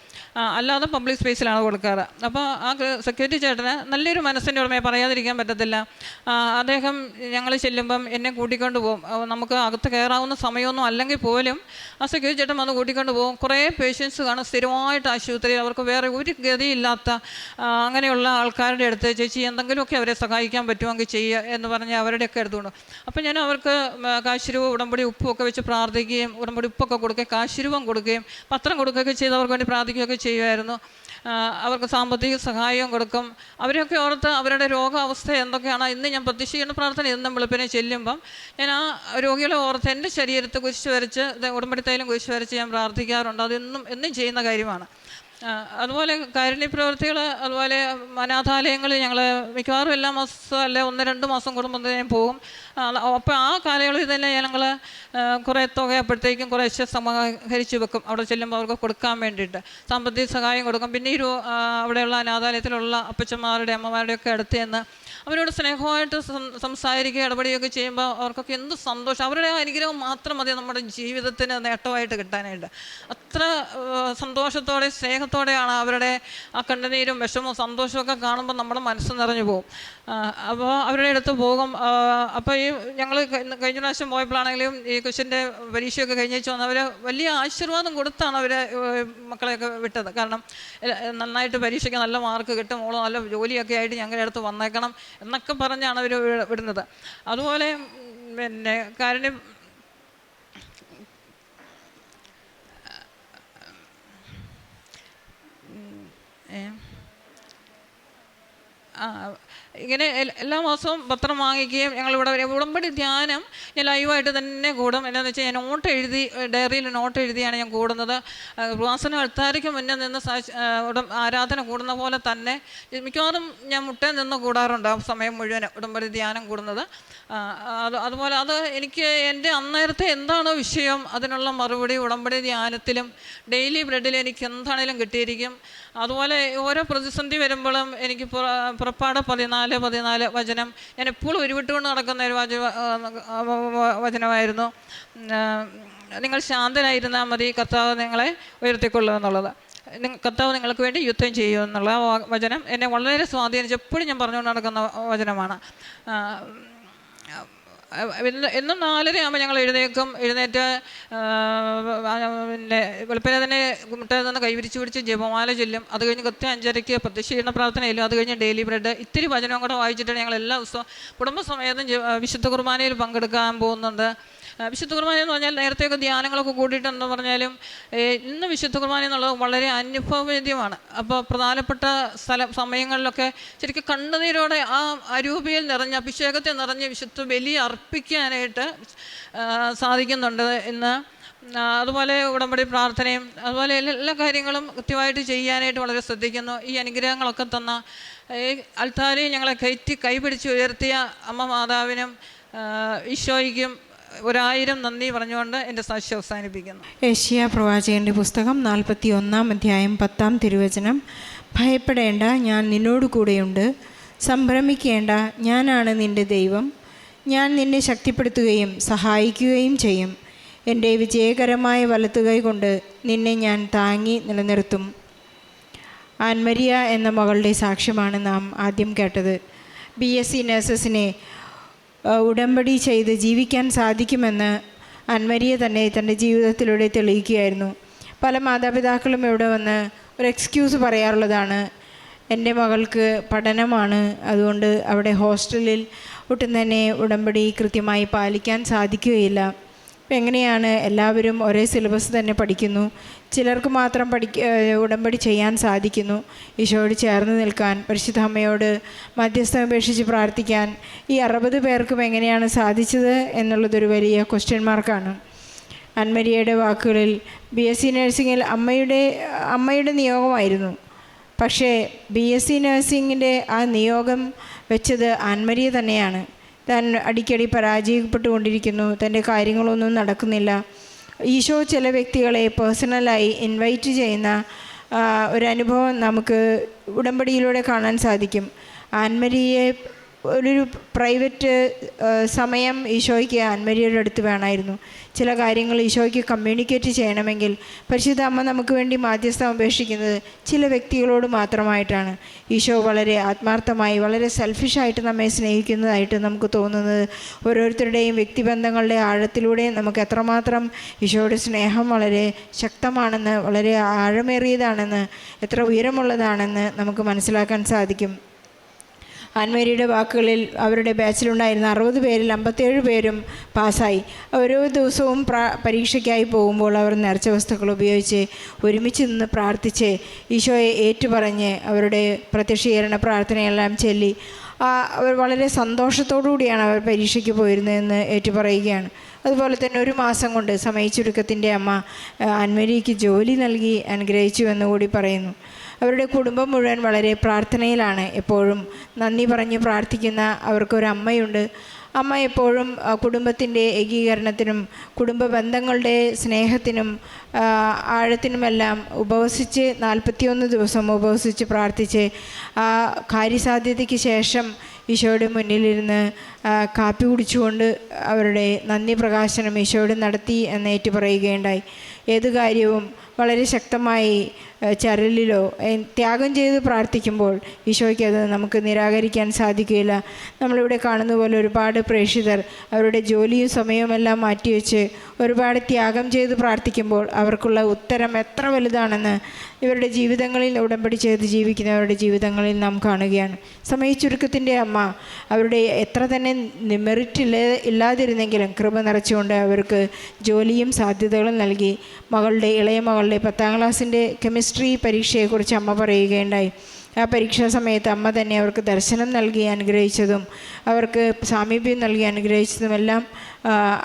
അല്ലാതെ പബ്ലിക് സ്പേസിലാണ് കൊടുക്കാറ്. അപ്പോൾ ആ സെക്യൂരിറ്റി ചേട്ടന് നല്ലൊരു മനസ്സിൻ്റെ ഉടമയെ പറയാതിരിക്കാൻ പറ്റത്തില്ല. അദ്ദേഹം ഞങ്ങൾ ചെല്ലുമ്പം എന്നെ കൂട്ടിക്കൊണ്ട് പോകും. നമുക്ക് അകത്ത് കയറാവുന്ന സമയമൊന്നും അല്ലെങ്കിൽ പോലും ആ സെക്യൂരിറ്റി ചേട്ടൻ വന്ന് കൂട്ടിക്കൊണ്ട് പോകും. കുറേ പേഷ്യൻസ് കാണും സ്ഥിരമായിട്ട് ആശുപത്രിയിൽ, അവർക്ക് വേറെ ഒരു ഗതിയില്ലാത്ത അങ്ങനെയുള്ള ആൾക്കാരുടെ അടുത്ത് ചേച്ചി എന്തെങ്കിലുമൊക്കെ അവരെ സഹായിക്കാൻ പറ്റുമെങ്കിൽ ചെയ്യുക എന്ന് പറഞ്ഞ് അവരുടെയൊക്കെ എടുത്തുകൊണ്ട്. അപ്പോൾ ഞാൻ അവർക്ക് കാശുരൂപ ഉടമ്പടി ഉപ്പൊക്കെ വെച്ച് പ്രാർത്ഥിക്കുകയും ഉടമ്പടി ഉപ്പൊക്കെ കൊടുക്കുകയും കാശുരൂപം കൊടുക്കുകയും പത്രം കൊടുക്കുകയൊക്കെ ചെയ്ത് അവർക്ക് വേണ്ടി പ്രാർത്ഥിക്കുകയൊക്കെ ചെയ്യുമായിരുന്നു. അവർക്ക് സാമ്പത്തിക സഹായവും കൊടുക്കും. അവരെയൊക്കെ ഓർത്ത് അവരുടെ രോഗാവസ്ഥ എന്തൊക്കെയാണ്, ഇന്ന് ഞാൻ പ്രതീക്ഷിക്കുന്ന പ്രാർത്ഥന എന്നും വെളുപ്പിനെ ചെല്ലുമ്പം ഞാൻ ആ രോഗികളെ ഓർത്ത് എൻ്റെ ശരീരത്തെ കുരിശ് വരച്ച് ഉടമ്പടി തൈലം കുരിശ് വരച്ച് ഞാൻ പ്രാർത്ഥിക്കാറുണ്ട്. എന്നും ചെയ്യുന്ന കാര്യമാണ്. അതുപോലെ കാരുണ്യ പ്രവൃത്തികൾ, അതുപോലെ അനാഥാലയങ്ങളിൽ ഞങ്ങൾ മിക്കവാറും എല്ലാ മാസം അല്ലെ 1-2 മാസം കൂടുമ്പോൾ ഞാൻ പോകും. അപ്പോൾ ആ കാലയളവിൽ തന്നെ ഞങ്ങൾ കുറേ തുക അപ്പോഴത്തേക്കും കുറേശ്ശെ സമാഹരിച്ച് വെക്കും. അവിടെ ചെല്ലുമ്പോൾ അവർക്ക് കൊടുക്കാൻ വേണ്ടിയിട്ട് സാമ്പത്തിക സഹായം കൊടുക്കും. പിന്നെ ഈ അവിടെയുള്ള അനാഥാലയത്തിലുള്ള അപ്പച്ചന്മാരുടെ അമ്മമാരുടെയൊക്കെ അടുത്ത് ചെന്ന് അവരോട് സ്നേഹമായിട്ട് സംസാരിക്കുക, ഇടപെടുകയൊക്കെ ചെയ്യുമ്പോൾ അവർക്കൊക്കെ എന്ത് സന്തോഷം. അവരുടെ അനുഗ്രഹം മാത്രം മതി നമ്മുടെ ജീവിതത്തിന് നേട്ടമായിട്ട് കിട്ടാനായിട്ട്. അത്ര സന്തോഷത്തോടെ സ്നേഹത്തോടെയാണ് അവരുടെ ആ കണ്ണുനീരും വിഷമവും സന്തോഷമൊക്കെ കാണുമ്പോൾ നമ്മുടെ മനസ്സ് നിറഞ്ഞു പോകും. അപ്പോൾ അവരുടെ അടുത്ത് പോകും. അപ്പോൾ ഈ ഞങ്ങൾ കഴിഞ്ഞ പ്രാവശ്യം പോയപ്പോഴാണെങ്കിലും ഈ കൊച്ചിൻ്റെ പരീക്ഷയൊക്കെ കഴിഞ്ഞേച്ച് വന്ന് അവർ വലിയ ആശീർവാദം കൊടുത്താണ് അവരെ മക്കളെയൊക്കെ വിട്ടത്. കാരണം നന്നായിട്ട് പരീക്ഷയ്ക്ക് നല്ല മാർക്ക് കിട്ടും, മോള് നല്ല ജോലിയൊക്കെ ആയിട്ട് ഞങ്ങളുടെ അടുത്ത് വന്നേക്കണം എന്നൊക്കെ പറഞ്ഞാണ് അവർ വിടുന്നത്. അതുപോലെ പിന്നെ കാരുണ്യം ഇങ്ങനെ എല്ലാ മാസവും പത്രം വാങ്ങിക്കുകയും ഞങ്ങളിവിടെ ഉടമ്പടി ധ്യാനം ഞാൻ ലൈവായിട്ട് തന്നെ കൂടും. എന്താണെന്ന് വെച്ചാൽ ഞാൻ നോട്ട് എഴുതി, ഡയറിയിൽ നോട്ട് എഴുതിയാണ് ഞാൻ കൂടുന്നത്. ഉപാസന അൾത്താരയ്ക്ക് മുന്നേ നിന്ന് ആരാധന കൂടുന്ന പോലെ തന്നെ മിക്കവാറും ഞാൻ മുട്ടേ നിന്ന് കൂടാറുണ്ട്. ആ സമയം മുഴുവൻ ഉടമ്പടി ധ്യാനം കൂടുന്നത്. അതുപോലെ അത് എനിക്ക് എൻ്റെ അന്നേരത്തെ എന്താണോ വിഷയം അതിനുള്ള മറുപടി ഉടമ്പടി ധ്യാനത്തിലും ഡെയിലി ബ്രെഡിൽ എനിക്ക് എന്താണേലും കിട്ടിയിരിക്കും. അതുപോലെ ഓരോ പ്രതിസന്ധി വരുമ്പോഴും എനിക്ക് പുറപ്പാട് 14 വചനം ഞാൻ എപ്പോഴും ഉരുവിട്ടുകൊണ്ട് നടക്കുന്ന ഒരു വചനമായിരുന്നു. നിങ്ങൾ ശാന്തനായിരുന്നാൽ മതി, കർത്താവ് നിങ്ങളെ ഉയർത്തിക്കൊള്ളുക എന്നുള്ളത്. കർത്താവ് നിങ്ങൾക്ക് വേണ്ടി യുദ്ധം ചെയ്യും എന്നുള്ള വചനം എന്നെ വളരെ സ്വാധീനിച്ച് എപ്പോഴും ഞാൻ പറഞ്ഞുകൊണ്ട് നടക്കുന്ന വചനമാണ്. എന്നും 4:30 ഞങ്ങൾ എഴുന്നേറ്റ് പിന്നെ വെളുപ്പിനെ തന്നെ മുട്ടയിൽ നിന്ന് കൈവിരിച്ച് പിടിച്ച് ജപമാല ചൊല്ലും. അത് കഴിഞ്ഞ് കൃത്യം 5:30 പ്രത്യക്ഷീകരണ പ്രാർത്ഥനയിലും, അത് കഴിഞ്ഞ് ഡെയിലി ബ്രെഡ് ഇത്തിരി വചനവും കൂടെ വായിച്ചിട്ടാണ് ഞങ്ങൾ എല്ലാ ദിവസവും കുടുംബസമേതം വിശുദ്ധ കുർബാനയിൽ പങ്കെടുക്കാൻ പോകുന്നുണ്ട്. വിശുദ്ധ കുർബാന എന്ന് പറഞ്ഞാൽ നേരത്തെയൊക്കെ ധ്യാനങ്ങളൊക്കെ കൂട്ടിയിട്ടെന്ന് പറഞ്ഞാലും ഇന്ന് വിശുദ്ധ കുർബാന എന്നുള്ളത് വളരെ അനുഭവവേദ്യമാണ്. അപ്പോൾ പ്രധാനപ്പെട്ട സമയങ്ങളിലൊക്കെ ശരിക്കും കണ്ണുനീരോടെ ആ അരൂപിയിൽ നിറഞ്ഞ അഭിഷേകത്തെ നിറഞ്ഞ് വിശുദ്ധ ബലി അർപ്പിക്കാനായിട്ട് സാധിക്കുന്നുണ്ട് ഇന്ന്. അതുപോലെ ഉടമ്പടി പ്രാർത്ഥനയും അതുപോലെ എല്ലാ കാര്യങ്ങളും കൃത്യമായിട്ട് ചെയ്യാനായിട്ട് വളരെ ശ്രദ്ധിക്കുന്നു. ഈ അനുഗ്രഹങ്ങളൊക്കെ തന്ന ഈ അൾത്താരയിൽ ഞങ്ങളെ കൈപിടിച്ച് ഉയർത്തിയ അമ്മ മാതാവിനും ഈശോയ്ക്കും 1000 നന്ദി പറഞ്ഞുകൊണ്ട് എൻ്റെ സാക്ഷി അവസാനിപ്പിക്കുന്നു. യെശയ്യാ പ്രവാചകൻ്റെ പുസ്തകം 41-ാം അധ്യായം 10-ാം തിരുവചനം. ഭയപ്പെടേണ്ട, ഞാൻ നിന്നോട് കൂടെയുണ്ട്. സംഭ്രമിക്കേണ്ട, ഞാനാണ് നിൻ്റെ ദൈവം. ഞാൻ നിന്നെ ശക്തിപ്പെടുത്തുകയും സഹായിക്കുകയും ചെയ്യും. എൻ്റെ വിജയകരമായ വലത്തുകൈ കൊണ്ട് നിന്നെ ഞാൻ താങ്ങി നിലനിർത്തും. ആൻമരിയ എന്ന മകളുടെ സാക്ഷ്യമാണ് നാം ആദ്യം കേട്ടത്. BSc നഴ്സസിനെ ഉടമ്പടി ചെയ്ത് ജീവിക്കാൻ സാധിക്കുമെന്ന് ആൻമരിയ തന്നെ തൻ്റെ ജീവിതത്തിലൂടെ തെളിയിക്കുകയായിരുന്നു. പല മാതാപിതാക്കളും ഇവിടെ വന്ന് ഒരു എക്സ്ക്യൂസ് പറയാറുള്ളതാണ്, എൻ്റെ മകൾക്ക് പഠനമാണ്, അതുകൊണ്ട് അവിടെ ഹോസ്റ്റലിൽ ഒട്ടും തന്നെ ഉടമ്പടി കൃത്യമായി പാലിക്കാൻ സാധിക്കുകയില്ല. അപ്പം എങ്ങനെയാണ് എല്ലാവരും ഒരേ സിലബസ് തന്നെ പഠിക്കുന്നു, ചിലർക്ക് മാത്രം ഉടമ്പടി ചെയ്യാൻ സാധിക്കുന്നു. ഈശോയോട് ചേർന്ന് നിൽക്കാൻ, പരിശുദ്ധ അമ്മയോട് മധ്യസ്ഥം അപേക്ഷിച്ച് പ്രാർത്ഥിക്കാൻ ഈ 60 പേർക്കും എങ്ങനെയാണ് സാധിച്ചത് എന്നുള്ളതൊരു വലിയ ക്വസ്റ്റ്യൻ മാർക്കാണ്. ആൻമരിയയുടെ വാക്കുകളിൽ BSc നഴ്സിങ്ങിൽ അമ്മയുടെ നിയോഗമായിരുന്നു. പക്ഷേ BSc നഴ്സിങ്ങിൻ്റെ ആ നിയോഗം വെച്ചത് ആൻമരിയ തന്നെയാണ്. താൻ അടിക്കടി പരാജയപ്പെട്ടുകൊണ്ടിരിക്കുന്നു, തൻ്റെ കാര്യങ്ങളൊന്നും നടക്കുന്നില്ല. ഈശോ ചില വ്യക്തികളെ പേഴ്സണലായി ഇൻവൈറ്റ് ചെയ്യുന്ന ഒരനുഭവം നമുക്ക് ഉടമ്പടിയിലൂടെ കാണാൻ സാധിക്കും. ആൻമരിയെ ഒരു പ്രൈവറ്റ് സമയം ഈശോയ്ക്ക് ആൻമരിയുടെ അടുത്ത് വേണമായിരുന്നു. ചില കാര്യങ്ങൾ ഈശോയ്ക്ക് കമ്മ്യൂണിക്കേറ്റ് ചെയ്യണമെങ്കിൽ പരിശുദ്ധ അമ്മ നമുക്ക് വേണ്ടി മാധ്യസ്ഥം അപേക്ഷിക്കുന്നത് ചില വ്യക്തികളോട് മാത്രമായിട്ടാണ്. ഈശോ വളരെ ആത്മാർത്ഥമായി, വളരെ സെൽഫിഷായിട്ട് നമ്മെ സ്നേഹിക്കുന്നതായിട്ട് നമുക്ക് തോന്നുന്നത് ഓരോരുത്തരുടെയും വ്യക്തിബന്ധങ്ങളുടെ ആഴത്തിലൂടെ നമുക്ക് എത്രമാത്രം ഈശോയുടെ സ്നേഹം വളരെ ശക്തമാണെന്ന്, വളരെ ആഴമേറിയതാണെന്ന്, എത്ര ഉയരമുള്ളതാണെന്ന് നമുക്ക് മനസ്സിലാക്കാൻ സാധിക്കും. ആൻമരിയുടെ വാക്കുകളിൽ അവരുടെ ബാച്ചിലുണ്ടായിരുന്ന 60 പേരിൽ 57 പേരും പാസ്സായി. ഓരോ ദിവസവും പരീക്ഷയ്ക്കായി പോകുമ്പോൾ അവർ നേർച്ച വസ്തുക്കൾ ഉപയോഗിച്ച് ഒരുമിച്ച് നിന്ന് പ്രാർത്ഥിച്ച് ഈശോയെ ഏറ്റുപറഞ്ഞ് അവരുടെ പ്രത്യക്ഷീകരണ പ്രാർത്ഥനയെല്ലാം ചൊല്ലി അവർ വളരെ സന്തോഷത്തോടുകൂടിയാണ് അവർ പരീക്ഷയ്ക്ക് പോയിരുന്നതെന്ന് ഏറ്റുപറയുകയാണ്. അതുപോലെ തന്നെ 1 മാസം കൊണ്ട് സമയച്ചുരുക്കത്തിൻ്റെ അമ്മ ആൻമരിക്ക് ജോലി നൽകി അനുഗ്രഹിച്ചു എന്നുകൂടി പറയുന്നു. അവരുടെ കുടുംബം മുഴുവൻ വളരെ പ്രാർത്ഥനയിലാണ്. എപ്പോഴും നന്ദി പറഞ്ഞ് പ്രാർത്ഥിക്കുന്ന അവർക്കൊരമ്മയുണ്ട്. അമ്മ എപ്പോഴും കുടുംബത്തിൻ്റെ ഏകീകരണത്തിനും കുടുംബ ബന്ധങ്ങളുടെ സ്നേഹത്തിനും ആഴത്തിനുമെല്ലാം ഉപവസിച്ച് 41 ദിവസം ഉപവസിച്ച് പ്രാർത്ഥിച്ച് ആ കാര്യസാധ്യതയ്ക്ക് ശേഷം ഈശോയുടെ മുന്നിലിരുന്ന് കാപ്പി കുടിച്ചുകൊണ്ട് അവരുടെ നന്ദി പ്രകാശനം ഈശോയോട് നടത്തി എന്ന് ഏറ്റുപറയുകയുണ്ടായി. ഏത് കാര്യവും വളരെ ശക്തമായി ചരലിലോ ത്യാഗം ചെയ്ത് പ്രാർത്ഥിക്കുമ്പോൾ ഈശോയ്ക്ക് അത് നമുക്ക് നിരാകരിക്കാൻ സാധിക്കുകയില്ല. നമ്മളിവിടെ കാണുന്ന പോലെ ഒരുപാട് പ്രേക്ഷിതർ അവരുടെ ജോലിയും സമയവുമെല്ലാം മാറ്റിവെച്ച് ഒരുപാട് ത്യാഗം ചെയ്ത് പ്രാർത്ഥിക്കുമ്പോൾ അവർക്കുള്ള ഉത്തരം എത്ര വലുതാണെന്ന് ഇവരുടെ ജീവിതങ്ങളിൽ ഉടമ്പടി ചെയ്ത് ജീവിക്കുന്നവരുടെ ജീവിതങ്ങളിൽ നാം കാണുകയാണ്. സമയച്ചുരുക്കത്തിൻ്റെ അമ്മ അവരുടെ എത്ര തന്നെ മെറിറ്റ് ഇല്ലാതിരുന്നെങ്കിലും കൃപ നിറച്ചുകൊണ്ട് അവർക്ക് ജോലിയും സാധ്യതകളും നൽകി. ഇളയ മകളുടെ 10ാം ക്ലാസ്സിൻ്റെ കെമിസ്ട്രി പരീക്ഷയെക്കുറിച്ച് അമ്മ പറയുകയുണ്ടായി. ആ പരീക്ഷാ സമയത്ത് അമ്മ തന്നെ അവർക്ക് ദർശനം നൽകി അനുഗ്രഹിച്ചതും അവർക്ക് സാമീപ്യം നൽകി അനുഗ്രഹിച്ചതുമെല്ലാം,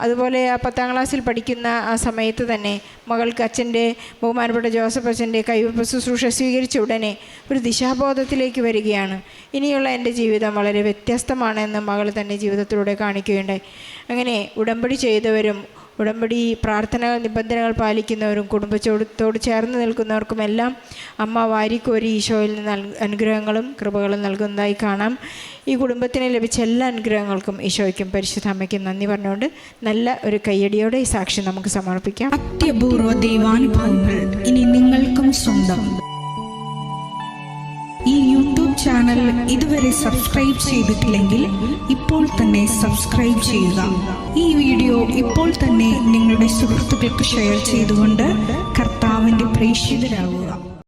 അതുപോലെ ആ 10ാം ക്ലാസ്സിൽ പഠിക്കുന്ന ആ സമയത്ത് തന്നെ മകൾക്ക് ബഹുമാനപ്പെട്ട ജോസഫ് അച്ഛൻ്റെ കൈവപ്പ് ശുശ്രൂഷ സ്വീകരിച്ച ഉടനെ ഒരു ദിശാബോധത്തിലേക്ക് വരികയാണ്. ഇനിയുള്ള എൻ്റെ ജീവിതം വളരെ വ്യത്യസ്തമാണെന്ന് മകൾ തന്നെ ജീവിതത്തിലൂടെ കാണിക്കുകയുണ്ടായി. അങ്ങനെ ഉടമ്പടി ചെയ്തവരും ഉടമ്പടി പ്രാർത്ഥന നിബന്ധനകൾ പാലിക്കുന്നവരും കുടുംബത്തോട് ചേർന്ന് നിൽക്കുന്നവർക്കുമെല്ലാം അമ്മ വാരിക്കോരി ഈശോയിൽ നിന്ന് അനുഗ്രഹങ്ങളും കൃപകളും നൽകുന്നതായി കാണാം. ഈ കുടുംബത്തിന് ലഭിച്ച എല്ലാ അനുഗ്രഹങ്ങൾക്കും ഈശോയ്ക്കും പരിശുദ്ധ അമ്മയ്ക്കും നന്ദി പറഞ്ഞുകൊണ്ട് നല്ല ഒരു കയ്യടിയോടെ ഈ സാക്ഷി നമുക്ക് സമർപ്പിക്കാം. അത്യപൂർവ ദൈവാനുഭവങ്ങൾ ഇനി നിങ്ങൾക്കും സ്വന്തം. ഈ യൂട്യൂബ് ചാനൽ ഇതുവരെ സബ്സ്ക്രൈബ് ചെയ്തിട്ടില്ലെങ്കിൽ ഇപ്പോൾ തന്നെ സബ്സ്ക്രൈബ് ചെയ്യുക. ഈ വീഡിയോ ഇപ്പോൾ തന്നെ നിങ്ങളുടെ സുഹൃത്തുക്കൾക്ക് ഷെയർ ചെയ്തുകൊണ്ട് കർത്താവിൻ്റെ പ്രേക്ഷിതരാകുക.